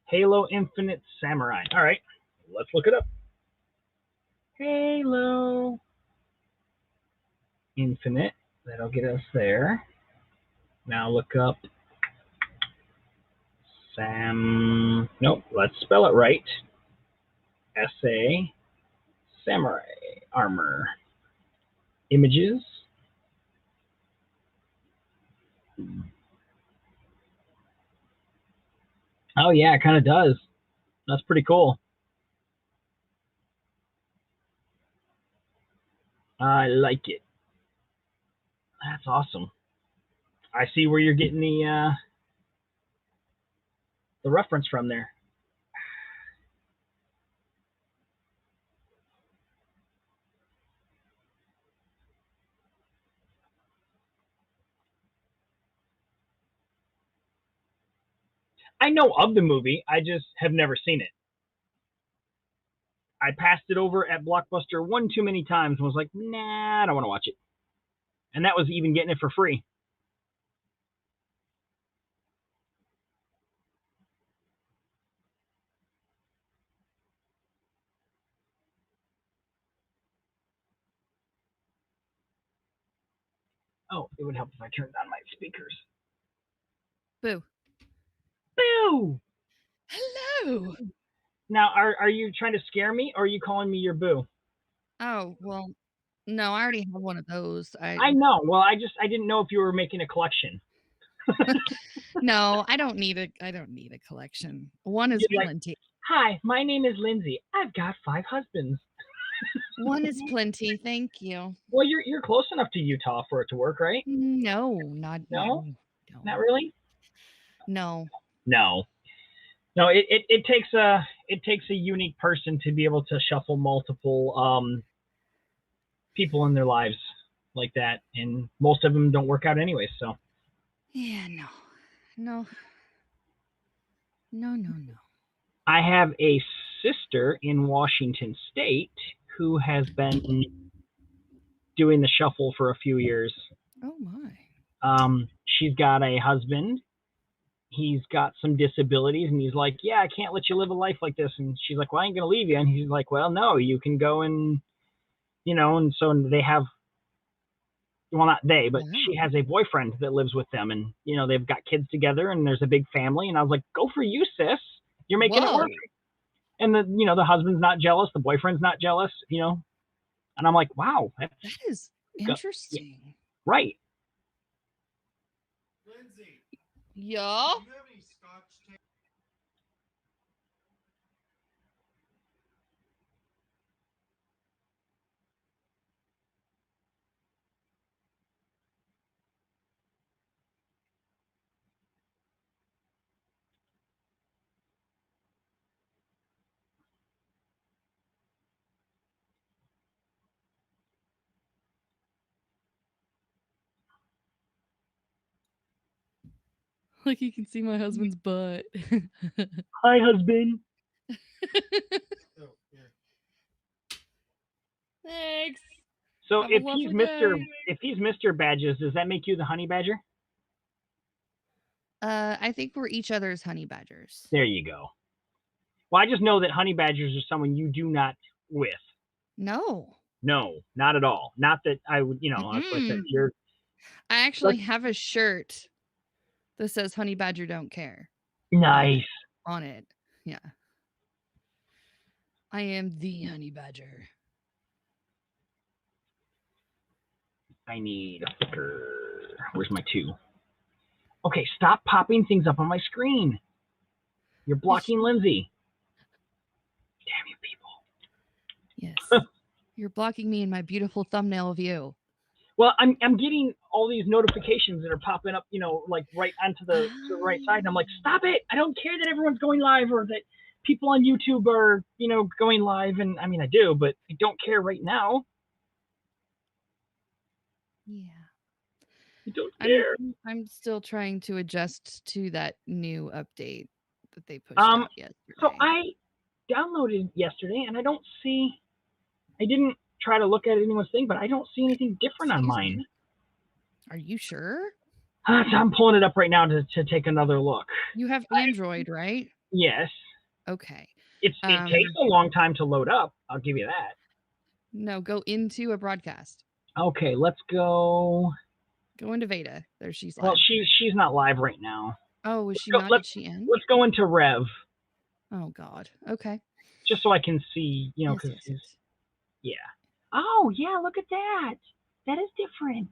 Halo Infinite Samurai. All right, let's look it up. Halo Infinite. That'll get us there. Now look up Nope, let's spell it right. SA Samurai Armor. Images. Oh yeah, it kind of does. That's pretty cool. I like it. That's awesome. I see where you're getting the reference from there. I know of the movie. I just have never seen it. I passed it over at Blockbuster one too many times and was like, nah, I don't want to watch it. And that was even getting it for free. Oh, it would help if I turned on my speakers. Boo. Boo! Hello. Now, are you trying to scare me, or are you calling me your boo? Oh, well, no, I already have one of those. I know. Well, I didn't know if you were making a collection. No, I don't need a collection. One is You're like, plenty. hi, my name is Lindsay. I've got 5 husbands. One is plenty, thank you. Well, you're close enough to Utah for it to work, right? No, No, no. not really. No. No, no. It takes a unique person to be able to shuffle multiple people in their lives like that, and most of them don't work out anyway. So Yeah, no. No. No, no, no. I have a sister in Washington State who has been doing the shuffle for a few years. Oh my. She's got a husband. He's got some disabilities, and he's like, yeah, I can't let you live a life like this. And she's like, well, I ain't gonna leave you. And he's like, well, no, you can go and and so they have, well, not they, but she has a boyfriend that lives with them, and they've got kids together, and there's a big family. And I was like, go for you, sis. You're making it work. And the husband's not jealous, the boyfriend's not jealous, and I'm like, wow, that is interesting. Right. Lindsay. Yeah. Do you have any Scotch tape? Like you can see my husband's butt. Hi, husband. Thanks. So Have a lovely day. if he's Mr. Badges, does that make you the honey badger? I think we're each other's honey badgers. There you go. Well, I just know that honey badgers are someone you do not with. No. No, not at all. Not that I would, like I said, you're. I actually have a shirt that says honey badger don't care. Nice. On it. Yeah. I am the honey badger. I need a flicker. Where's my 2? Okay, stop popping things up on my screen. You're blocking Lindsay. Damn you people. Yes. You're blocking me in my beautiful thumbnail view. Well, I'm getting all these notifications that are popping up, like right onto the right side. And I'm like, stop it. I don't care that everyone's going live or that people on YouTube are, going live. And I mean, I do, but I don't care right now. Yeah. I don't care. I'm still trying to adjust to that new update that they pushed out yesterday. So I downloaded yesterday and I didn't try to look at anyone's thing, but I don't see anything different on mine. Are you sure? I'm pulling it up right now to take another look. You have Android, right? Yes. Okay. It takes a long time to load up. I'll give you that. No, go into a broadcast. Okay, let's go. Go into Veda. There she's live. Well, she's not live right now. Oh, is she not? Did she end? Let's go into Rev. Oh God. Okay. Just so I can see, because yeah. Oh yeah, look at that. That is different.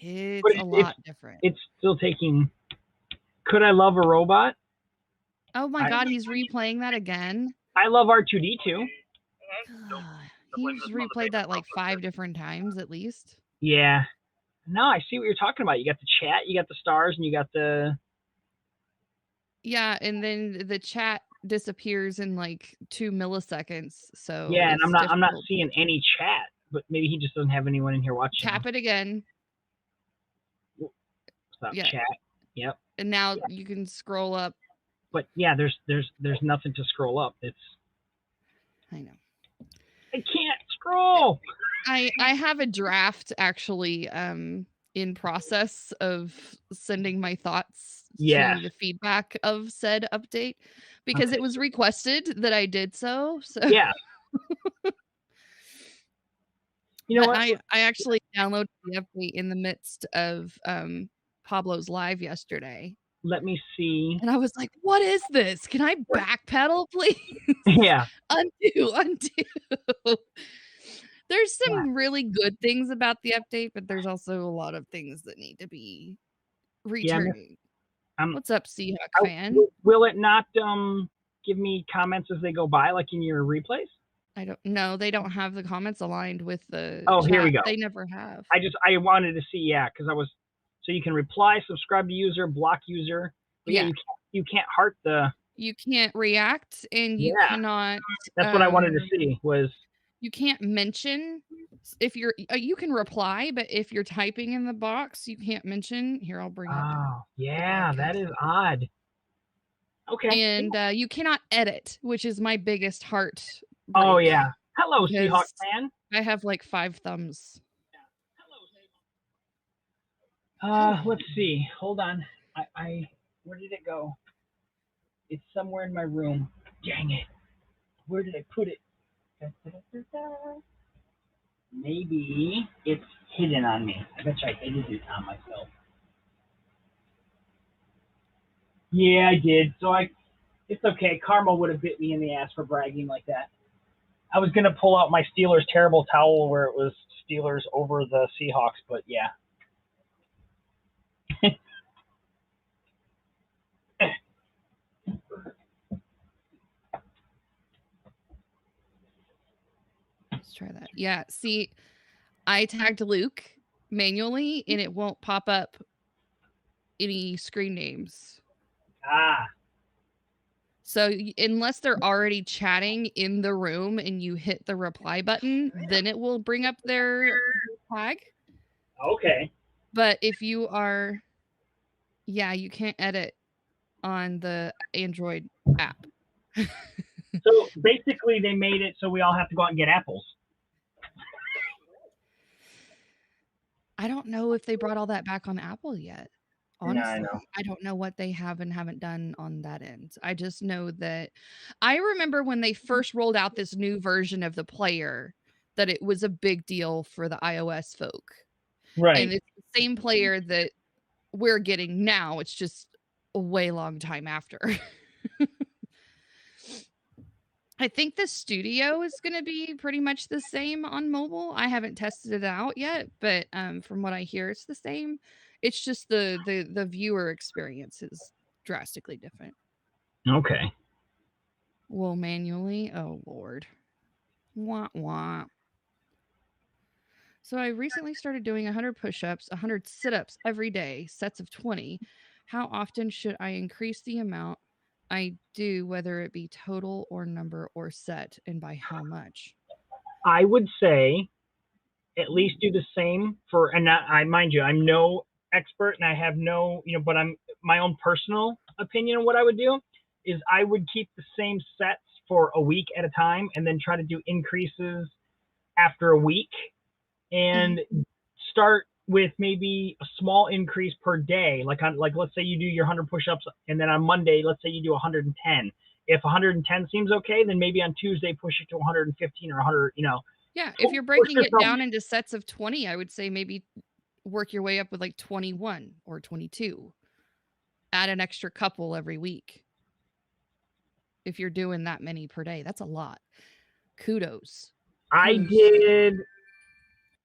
It's a lot different. It's still taking. Could I love a robot? Oh my God, he's replaying that again. I love R2D2. He's replayed that like 5 different times at least. Yeah. No, I see what you're talking about. You got the chat, you got the stars, and you got the. Yeah, and then the chat disappears in like 2 milliseconds. So yeah, and I'm not seeing any chat, but maybe he just doesn't have anyone in here watching. Tap it again. Stop chat. Yep. And now you can scroll up. But yeah, there's nothing to scroll up. I know. I can't scroll. I have a draft actually in process of sending my thoughts to the feedback of said update because it was requested that I did so. Yeah. You know what? I actually downloaded the update in the midst of Pablo's live yesterday. Let me see. And I was like, what is this? Can I backpedal, please? Yeah. Undo. There's some really good things about the update, but there's also a lot of things that need to be returning. What's up, Seahawk fan? Will it not give me comments as they go by, like in your replays? I don't know. They don't have the comments aligned with the chat. Here we go. They never have. I wanted to see, because I was. So you can reply, subscribe to user, block user. But you can't heart the. You can't react, and you cannot. That's what I wanted to see was. You can't mention if you're. You can reply, but if you're typing in the box, you can't mention. Here, I'll bring up. Oh yeah, that is odd. Okay. And you cannot edit, which is my biggest heart. Oh yeah. Hello, Seahawk fan. I have like 5 thumbs. Let's see. Hold on. Where did it go? It's somewhere in my room. Dang it. Where did I put it? Maybe it's hidden on me. I bet you I hid it on myself. Yeah, I did. So it's okay. Karma would have bit me in the ass for bragging like that. I was gonna pull out my Steelers terrible towel where it was Steelers over the Seahawks, but yeah. Let's try that. Yeah, see, I tagged Luke manually and it won't pop up any screen names. So unless they're already chatting in the room and you hit the reply button, then it will bring up their tag. Okay. But if you are Yeah, you can't edit on the Android app. So basically, they made it so we all have to go out and get apples. I don't know if they brought all that back on Apple yet. Honestly, I know. I don't know what they have and haven't done on that end. I just know that I remember when they first rolled out this new version of the player, that it was a big deal for the iOS folk. Right. And it's the same player that we're getting now. It's just a way long time after. I think the studio is going to be pretty much the same on mobile. I haven't tested it out yet, but from what I hear, it's the same. It's just the viewer experience is drastically different. Okay. Well, manually, oh lord, wah wah. So I recently started doing 100 push-ups, 100 sit-ups every day, sets of 20. How often should I increase the amount I do, whether it be total or number or set, and by how much? I would say at least do the same for, and I mind you, I'm no expert and I have no, but I'm my own personal opinion on what I would do is I would keep the same sets for a week at a time and then try to do increases after a week and start with maybe a small increase per day. Like let's say you do your 100 push-ups and then on Monday, let's say you do 110. If 110 seems okay, then maybe on Tuesday push it to 115 or 100, Yeah, if you're breaking it down into sets of 20, I would say maybe work your way up with like 21 or 22. Add an extra couple every week. If you're doing that many per day, that's a lot. Kudos. I did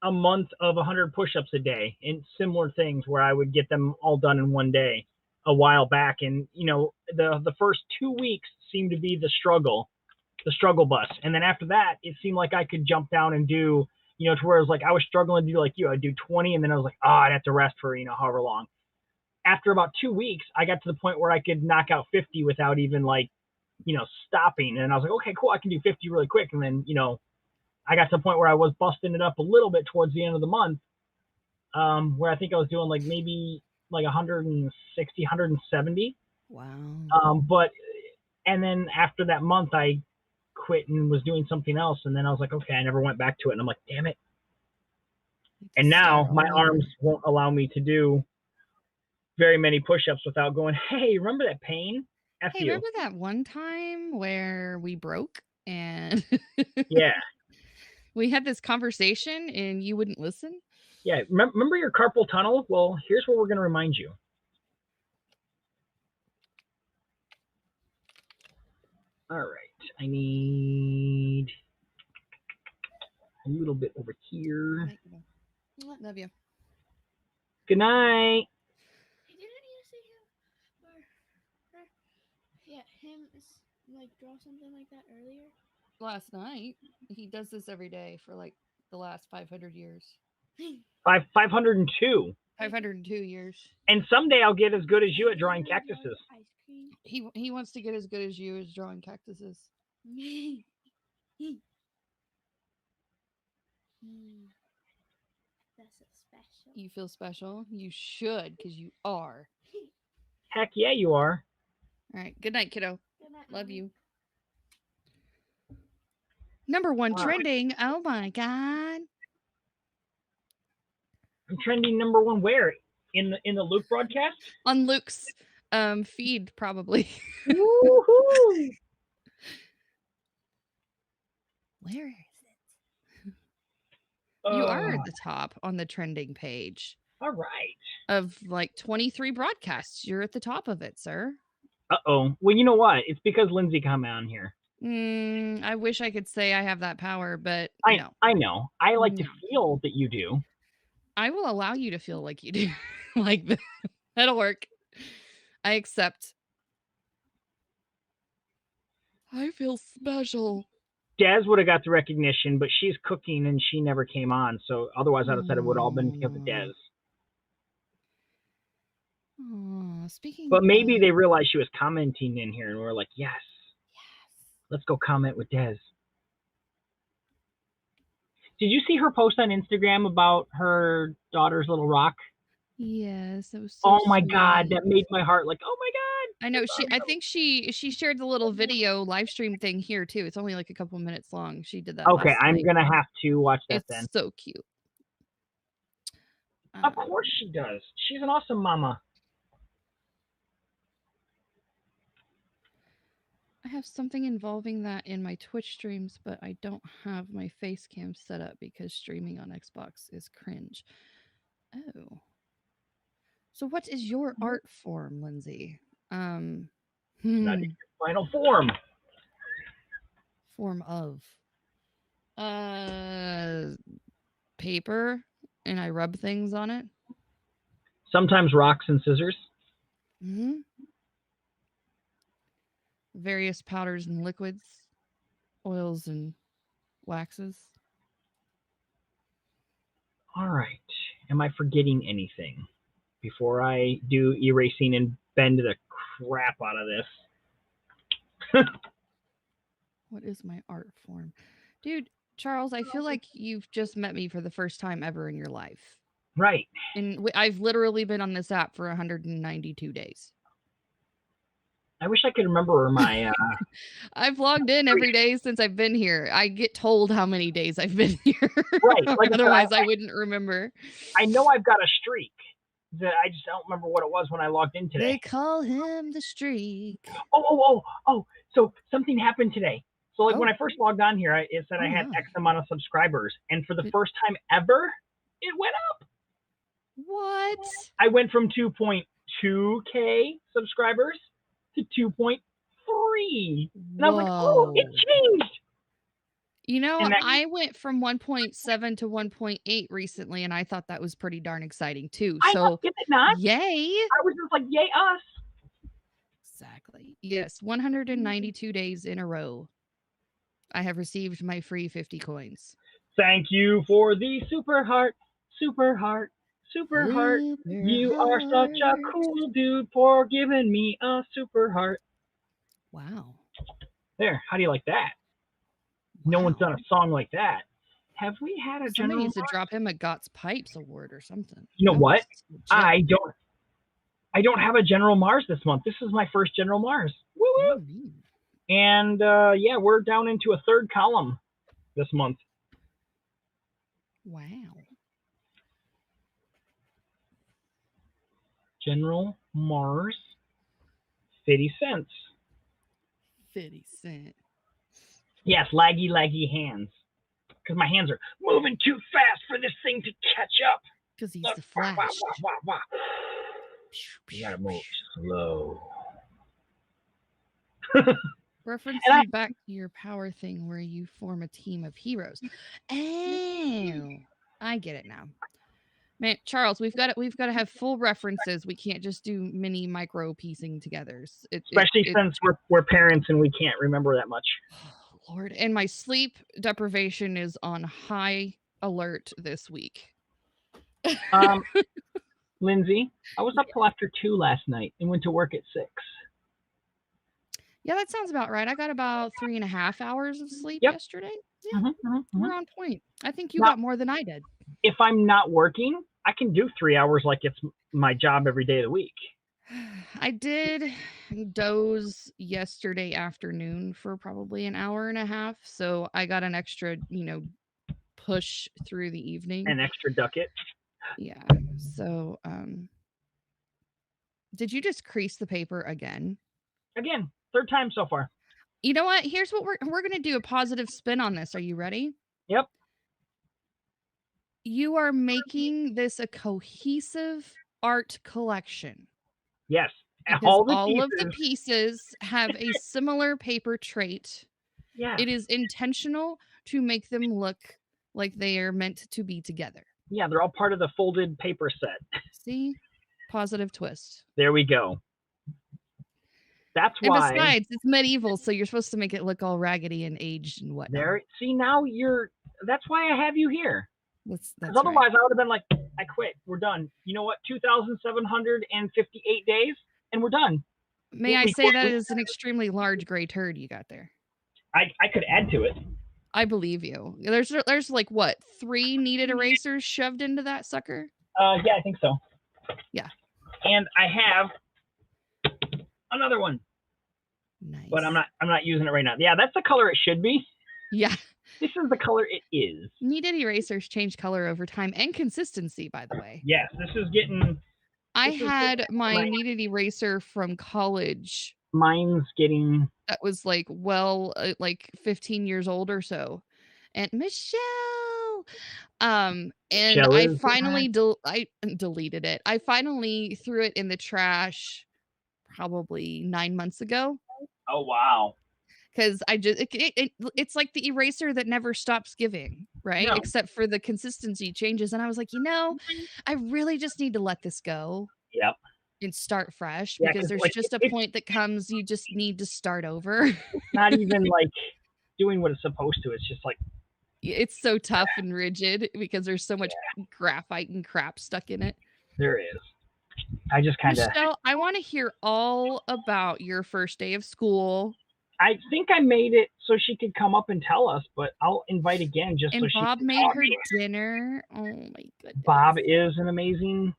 a month of 100 push-ups a day and similar things where I would get them all done in one day a while back. And, the first 2 weeks seemed to be the struggle bus. And then after that, it seemed like I could jump down and do, to where it was like I was struggling to do like you, I'd do 20 and then I was like, I'd have to rest for, however long. After about 2 weeks, I got to the point where I could knock out 50 without even like, stopping. And I was like, okay, cool, I can do 50 really quick. And then, I got to the point where I was busting it up a little bit towards the end of the month, where I think I was doing like maybe like 160, 170. Wow. And then after that month, I quit and was doing something else. And then I was like, okay, I never went back to it. And I'm like, damn it. And now my arms won't allow me to do very many push-ups without going, hey, remember that pain? Hey, remember that one time where we broke and yeah, we had this conversation and you wouldn't listen? Yeah, remember your carpal tunnel? Well, here's what we're going to remind you. All right, I need a little bit over here. Love you. Good night. Hey, didn't you see him or her? Yeah, him like draw something like that earlier? Last night. He does this every day for like the last 500 years. 502. 502 years. And someday I'll get as good as you at drawing cactuses. He wants to get as good as you as drawing cactuses. That's so special. You feel special? You should, because you are. Heck yeah, you are. All right. Good night, kiddo. Good night, Love Mommy. you. Number one trending. Oh my God. I'm trending number one where? In the Luke broadcast? On Luke's feed, probably. Woohoo! Where is it? You are at the top on the trending page. All right. Of like 23 broadcasts. You're at the top of it, sir. Uh-oh. Well, you know what? It's because Lindsay come on here. I wish I could say I have that power, but no. I know. I like to feel that you do. I will allow you to feel like you do. Like that. That'll work. I accept. I feel special. Des would have got the recognition, but she's cooking and she never came on. So otherwise, I'd have said it would all been because of Des. Speaking. But maybe they realized she was commenting in here, and we're like, yes, let's go comment with Des. Did you see her post on Instagram about her daughter's little rock? Yes, it was so Oh my God, that sweet. made my heart like, oh my God. I know that's I awesome. think she shared the little video live stream thing here too. It's only like a couple minutes long. She did that Okay, last I'm night. gonna have to watch that then. It's so cute. Of course she does. She's an awesome mama. I have something involving that in my Twitch streams, but I don't have my face cam set up because streaming on Xbox is cringe. Oh. So what is your art form, Lindsay? Not in your final form. Form of paper, and I rub things on it. Sometimes rocks and scissors. Mm-hmm. Various powders and liquids, oils and waxes. All right. Am I forgetting anything before I do erasing and bend the crap out of this? What is my art form? Dude, Charles, I feel like you've just met me for the first time ever in your life. Right. And I've literally been on this app for 192 days. I wish I could remember my... I've logged in every day since I've been here. I get told how many days I've been here. Right. Like Otherwise, I wouldn't remember. I know I've got a streak. That I just don't remember what it was when I logged in today. They call him the streak. Oh. So something happened today. So like when I first logged on here, it said I had X amount of subscribers. And for the first time ever, it went up. What? I went from 2.2K subscribers to 2.3. And I was like, oh, it changed. You know, I went from 1.7 to 1.8 recently, and I thought that was pretty darn exciting too. So, is it not? Yay! I was just like, yay us. Exactly. Yes, 192 days in a row. I have received my free 50 coins. Thank you for the super heart, super heart, super heart. You are such a cool dude for giving me a super heart. Wow. There, how do you like that? No one's done a song like that. Have we had a Somebody needs to drop him a Gott's Pipes award or something. You know what? I don't have a General Mars this month. This is my first General Mars. Woo! And yeah, we're down into a third column this month. Wow. General Mars, 50 cents. 50 cents. Yes, laggy hands. Because my hands are moving too fast for this thing to catch up. Because he's the Flash. You gotta move slow. Referencing back to your power thing where you form a team of heroes. Oh, I get it now. Man, Charles, we've got to have full references. We can't just do mini micro piecing togethers. Especially since we're parents and we can't remember that much. Lord, and my sleep deprivation is on high alert this week. Lindsay, I was up till after 2 last night and went to work at 6. Yeah, that sounds about right. I got about 3.5 hours of sleep yesterday. Yeah, we're on point. I think you got more than I did. If I'm not working, I can do 3 hours like it's my job every day of the week. I did doze yesterday afternoon for probably an hour and a half. So I got an extra, push through the evening. An extra ducat. Yeah. So, did you just crease the paper again? Again, 3rd time so far. You know what? Here's what we're going to do a positive spin on this. Are you ready? Yep. You are making this a cohesive art collection. Yes. Because all of the pieces have a similar paper trait. Yeah. It is intentional to make them look like they are meant to be together. Yeah, they're all part of the folded paper set. See? Positive twist. There we go. That's why. And besides, it's medieval, so you're supposed to make it look all raggedy and aged and whatnot. See, now that's why I have you here. That's otherwise I would have been like, I quit. We're done. You know what? 2,758 days, and we're done. May I say that is an extremely large gray turd you got there. I could add to it. I believe you. There's like what, 3 kneaded erasers shoved into that sucker? Yeah, I think so. Yeah. And I have another one. Nice. But I'm not using it right now. Yeah, that's the color it should be. Yeah. This is the color it is. Kneaded erasers change color over time and consistency, by the way. Yes, this is getting... I had my kneaded eraser from college. Mine's getting... That was like, like 15 years old or so. And Michelle! And I finally I deleted it. I finally threw it in the trash probably 9 months ago. Oh, wow. Because it's like the eraser that never stops giving, right? No. Except for the consistency changes. And I was like, I really just need to let this go. Yep. And start fresh, Yeah, because there's like, just a point that comes, you just need to start over. It's not even like doing what it's supposed to. It's just like... It's so tough and rigid because there's so much graphite and crap stuck in it. There is. I just kind of... Michelle, I want to hear all about your first day of school. I think I made it so she could come up and tell us, but I'll invite again just so she Bob can made talk her to us. dinner. Oh my goodness. Bob is an amazing...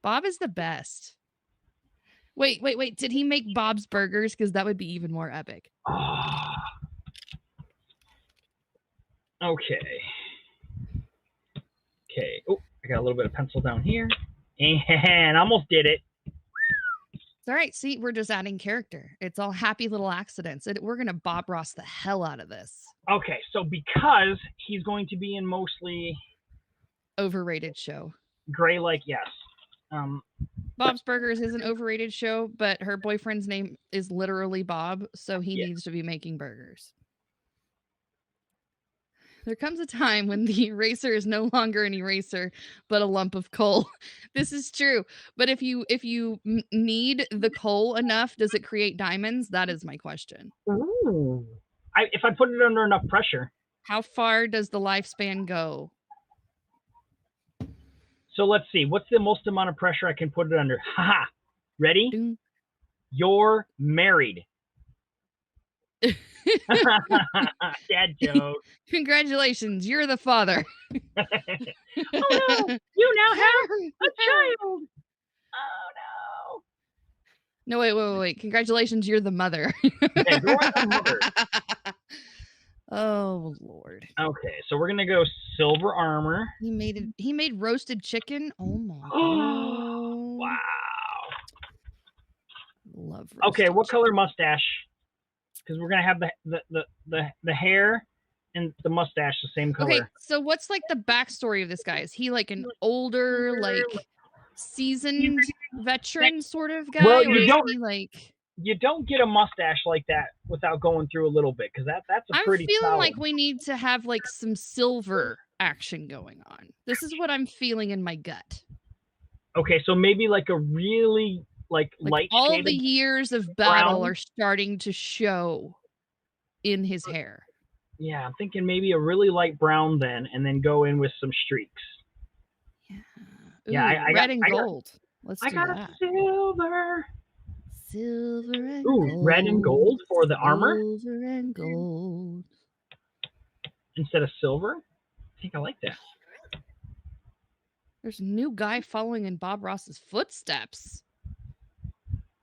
Bob is the best. Wait. Did he make Bob's Burgers? Because that would be even more epic. Okay. Oh, I got a little bit of pencil down here. And almost did it. It's all right. See, we're just adding character. It's all happy little accidents. We're going to Bob Ross the hell out of this. Okay, so because he's going to be in mostly... overrated show. Gray, like, yes. Bob's Burgers is an overrated show, but her boyfriend's name is literally Bob, so he needs to be making burgers. There comes a time when the eraser is no longer an eraser, but a lump of coal. This is true. But if you need the coal enough, does it create diamonds? That is my question. Ooh. If I put it under enough pressure. How far does the lifespan go? So let's see. What's the most amount of pressure I can put it under? Haha. Ready? Ding. You're married. Dad joke. Congratulations, you're the father. Oh no, you now have a child. Oh no. No, wait. Congratulations, you're the mother. Yeah, you're the mother. Oh Lord. Okay, so we're gonna go silver armor. He made roasted chicken. Oh my god. Wow. Love roasted Okay, what chicken. color mustache? Because we're gonna have the hair and the mustache the same color. Okay, so what's like the backstory of this guy? Is he like an older, like seasoned veteran sort of guy? Well, or is he like... You don't get a mustache like that without going through a little bit, because that's a pretty... I'm feeling solid. like we need to have like some silver action going on. This is what I'm feeling in my gut. Okay, so maybe like a really like light all shaded the years of battle brown. Are starting to show in his hair. Yeah, I'm thinking maybe a really light brown then, and then go in with some streaks. Yeah. Ooh, yeah, I red got, and gold. Let's do that. A silver. Silver and gold. Red and gold for the armor. Silver and gold. Instead of silver. I think I like that. There's a new guy following in Bob Ross's footsteps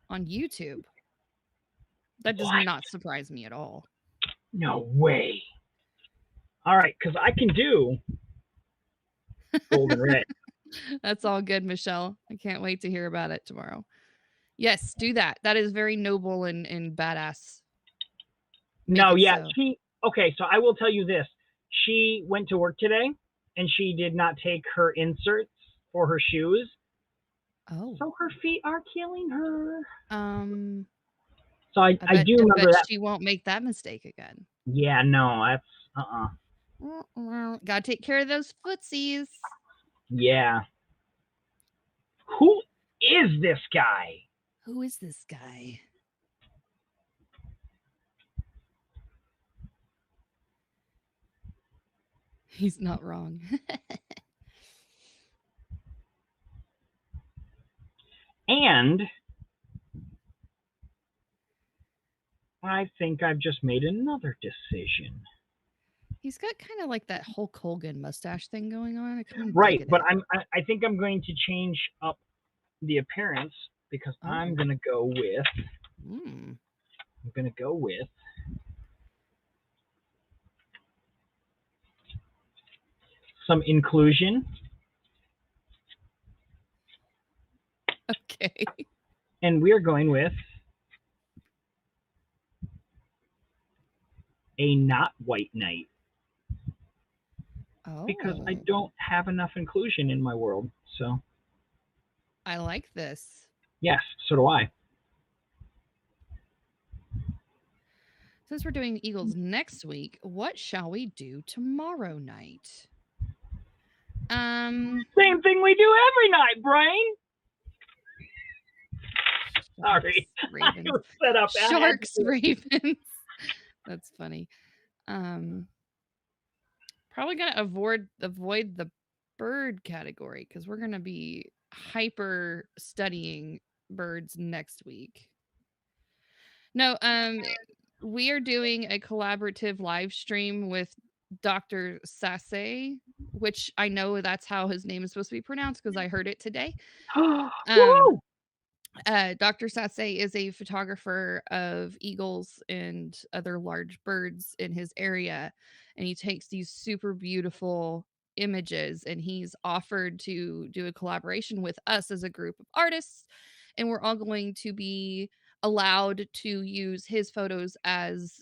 on YouTube. That does not surprise me at all. No way. All right, because I can do gold and red. That's all good, Michelle. I can't wait to hear about it tomorrow. Yes, do that. That is very noble and badass. No, yeah. So. Okay, so I will tell you this. She went to work today, and she did not take her inserts for her shoes. Oh. So her feet are killing her. So I do remember that. She won't make that mistake again. Yeah, no, that's Gotta take care of those footsies. Yeah. Who is this guy? Who is this guy? He's not wrong. And I think I've just made another decision. He's got kind of like that Hulk Hogan mustache thing going on. Right, but I think I'm going to change up the appearance because Oh. I'm gonna go with. Mm. I'm gonna go with some inclusion. Okay. And we are going with a not white knight. Oh. Because I don't have enough inclusion in my world. So. I like this. Yes, so do I. Since we're doing Eagles next week, what shall we do tomorrow night? Same thing we do every night, brain. Sorry. Ravens. I was set up. Sharks, Ravens. That's funny. Probably gonna avoid the bird category because we're gonna be hyper studying birds next week. No, we are doing a collaborative live stream with Dr. Sasse, which I know that's how his name is supposed to be pronounced because I heard it today. Woo! Dr. Sasse is a photographer of eagles and other large birds in his area, and he takes these super beautiful images, and he's offered to do a collaboration with us as a group of artists, and we're all going to be allowed to use his photos as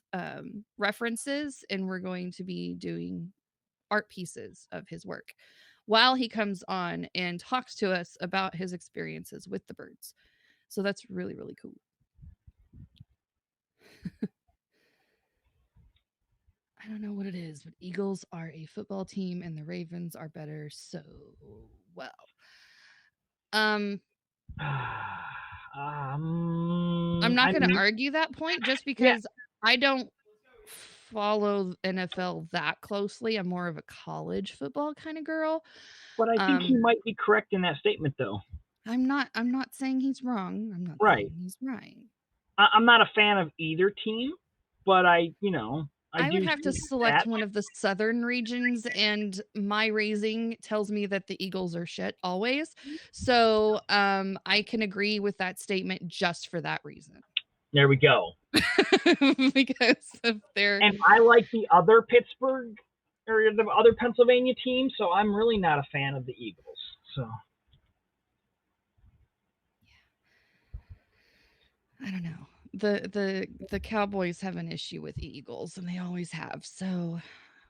references, and we're going to be doing art pieces of his work while he comes on and talks to us about his experiences with the birds. So that's really, really cool. I don't know what it is, but Eagles are a football team and the Ravens are better. So, well. I'm not going to argue that point just because I don't follow NFL that closely. I'm more of a college football kind of girl. But I think he might be correct in that statement, though. I'm not saying he's wrong. I'm not saying he's right. I'm not a fan of either team, but I would have to select one of the southern regions, and my raising tells me that the Eagles are shit always. So I can agree with that statement just for that reason. There we go. Because of their. And I like the other Pittsburgh or the other Pennsylvania team, so I'm really not a fan of the Eagles. So. I don't know. The Cowboys have an issue with Eagles, and they always have. So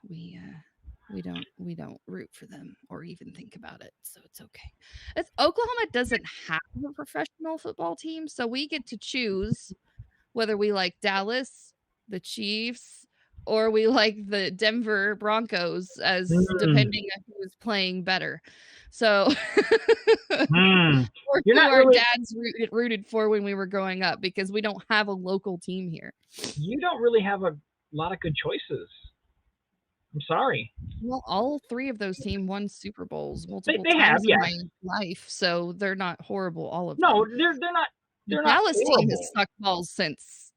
we don't root for them or even think about it. So it's okay. Oklahoma doesn't have a professional football team, so we get to choose whether we like Dallas, the Chiefs, or we like the Denver Broncos, as depending on who's playing better. So or who our dads rooted for when we were growing up, because we don't have a local team here. You don't really have a lot of good choices. I'm sorry. Well, all three of those teams won Super Bowls multiple times in my life, so they're not horrible. All of them. No, they're not. The Dallas team has sucked balls since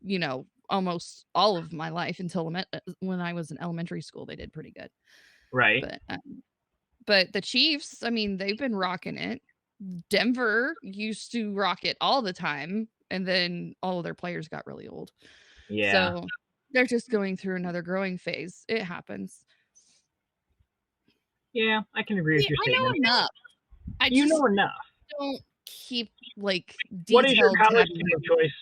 almost all of my life until when I was in elementary school. They did pretty good, right? But the Chiefs, I mean, they've been rocking it. Denver used to rock it all the time, and then all of their players got really old. Yeah. So they're just going through another growing phase. It happens. Yeah, I can agree with your statement. I know enough. You know enough. Don't keep detailed. What is your college team of choice?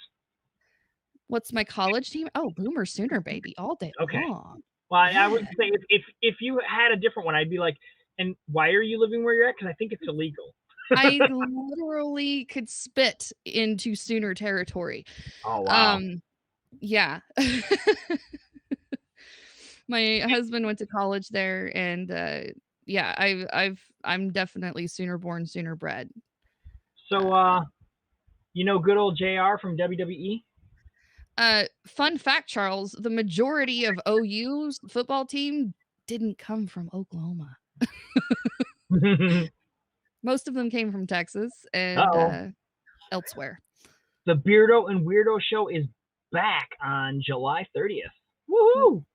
What's my college team? Oh, Boomer Sooner, baby, all day long. Well, I would say if you had a different one, I'd be like, and why are you living where you're at? Because I think it's illegal. I literally could spit into Sooner territory. Oh wow. Yeah. My husband went to college there, and I'm definitely Sooner born, Sooner bred. So good old JR from WWE? Fun fact, Charles, the majority of OU's football team didn't come from Oklahoma. Most of them came from Texas and elsewhere. The Beardo and Weirdo show is back on July 30th. Woohoo!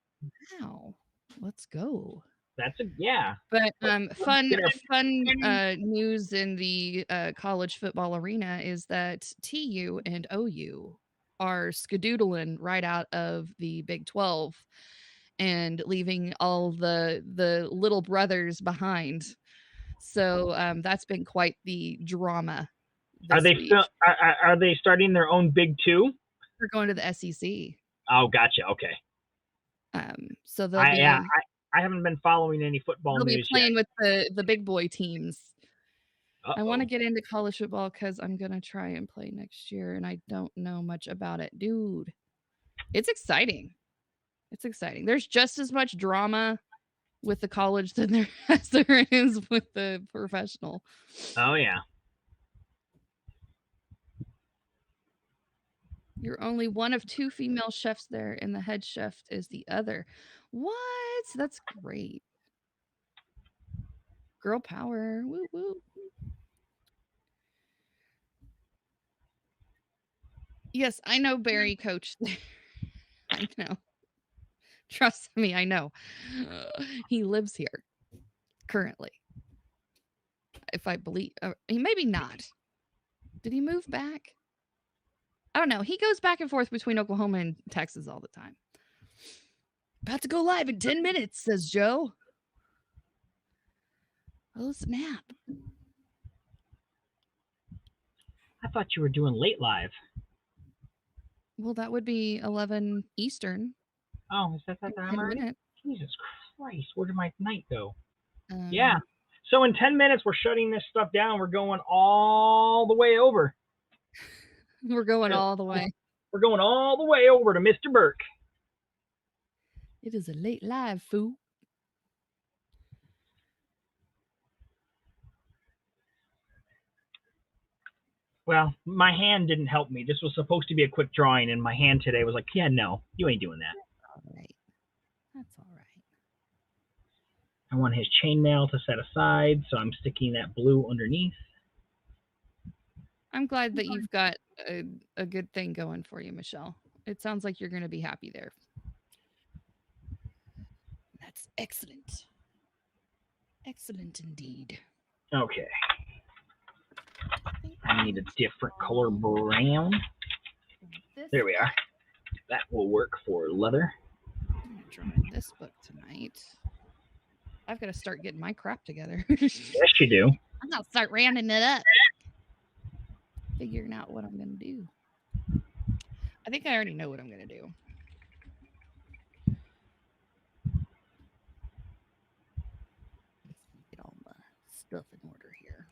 Wow. Let's go. Yeah. But fun news in the college football arena is that TU and OU are skedoodling right out of the Big 12 and leaving all the little brothers behind. So that's been quite the drama this week. Are they starting their own Big 2? They're going to the SEC. Oh, gotcha. Okay. So they'll be. I haven't been following any football news yet. They'll be playing with the big boy teams. Uh-oh. I want to get into college football because I'm going to try and play next year, and I don't know much about it. Dude, it's exciting. It's exciting. There's just as much drama with the college as there is with the professional. Oh, yeah. You're only one of 2 female chefs there, and the head chef is the other. What? That's great. Girl power. Woo woo. Yes, I know Barry coached there. I know. Trust me, I know. He lives here currently. If I believe, maybe not. Did he move back? I don't know. He goes back and forth between Oklahoma and Texas all the time. About to go live in 10 minutes, says Joe. Oh, snap. I thought you were doing late live. Well, that would be 11 Eastern. Oh, is that time already? Jesus Christ, where did my night go? Yeah. So in 10 minutes, we're shutting this stuff down. We're going all the way over. We're going all the way. We're going all the way over to Mr. Burke. It is a late live, fool. Well, my hand didn't help me. This was supposed to be a quick drawing, and my hand today was like, yeah, no, you ain't doing that. All right. That's all right. I want his chainmail to set aside, so I'm sticking that blue underneath. I'm glad that you've got a good thing going for you, Michelle. It sounds like you're going to be happy there. That's excellent. Excellent indeed. Okay. I need a different color brown. There we are. That will work for leather. I'm drawing this book tonight. I've got to start getting my crap together. Yes, you do. I'm going to start rounding it up. Figuring out what I'm going to do. I think I already know what I'm going to do. Get all my stuff in order here.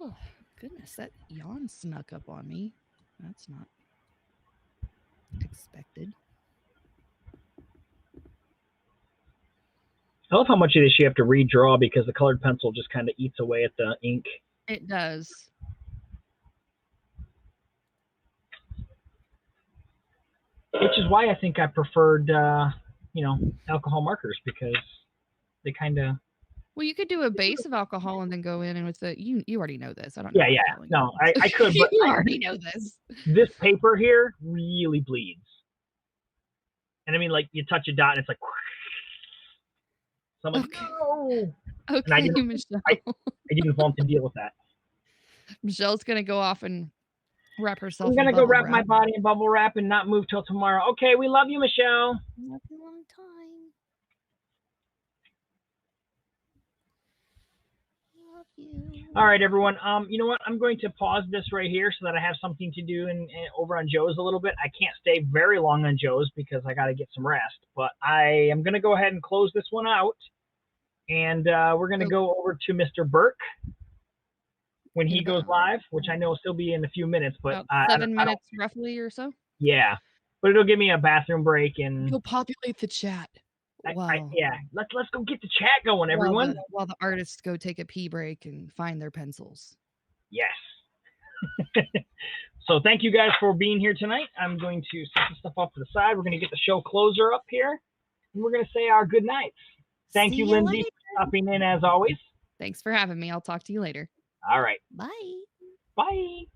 Oh, goodness, that yawn snuck up on me. That's not expected. I love how much of this you have to redraw because the colored pencil just kind of eats away at the ink. It does. Which is why I think I preferred, alcohol markers, because they kind of... Well, you could do a base of alcohol and then go in and with the... You already know this. I don't know. Yeah. No, I could, but... You already know this. This paper here really bleeds. And I mean, like, you touch a dot and it's like... So I'm like, okay. No! Okay, and I didn't want to deal with that. Michelle's going to go off and wrap herself I'm going to go wrap my body in bubble wrap and not move till tomorrow. Okay, we love you, Michelle. Love you a long time. Love you. All right, everyone. You know what? I'm going to pause this right here so that I have something to do over on Joe's a little bit. I can't stay very long on Joe's because I got to get some rest. But I am going to go ahead and close this one out. And we're going to go over to Mr. Burke when he goes live, which I know will still be in a few minutes. But 7 minutes roughly or so? Yeah. But it'll give me a bathroom break. And go populate the chat. Wow. Let's go get the chat going, everyone. While the artists go take a pee break and find their pencils. Yes. So thank you guys for being here tonight. I'm going to set the stuff off to the side. We're going to get the show closer up here. And we're going to say our good nights. Thank you, Lindsay, for stopping in as always. Thanks for having me. I'll talk to you later. All right. Bye. Bye.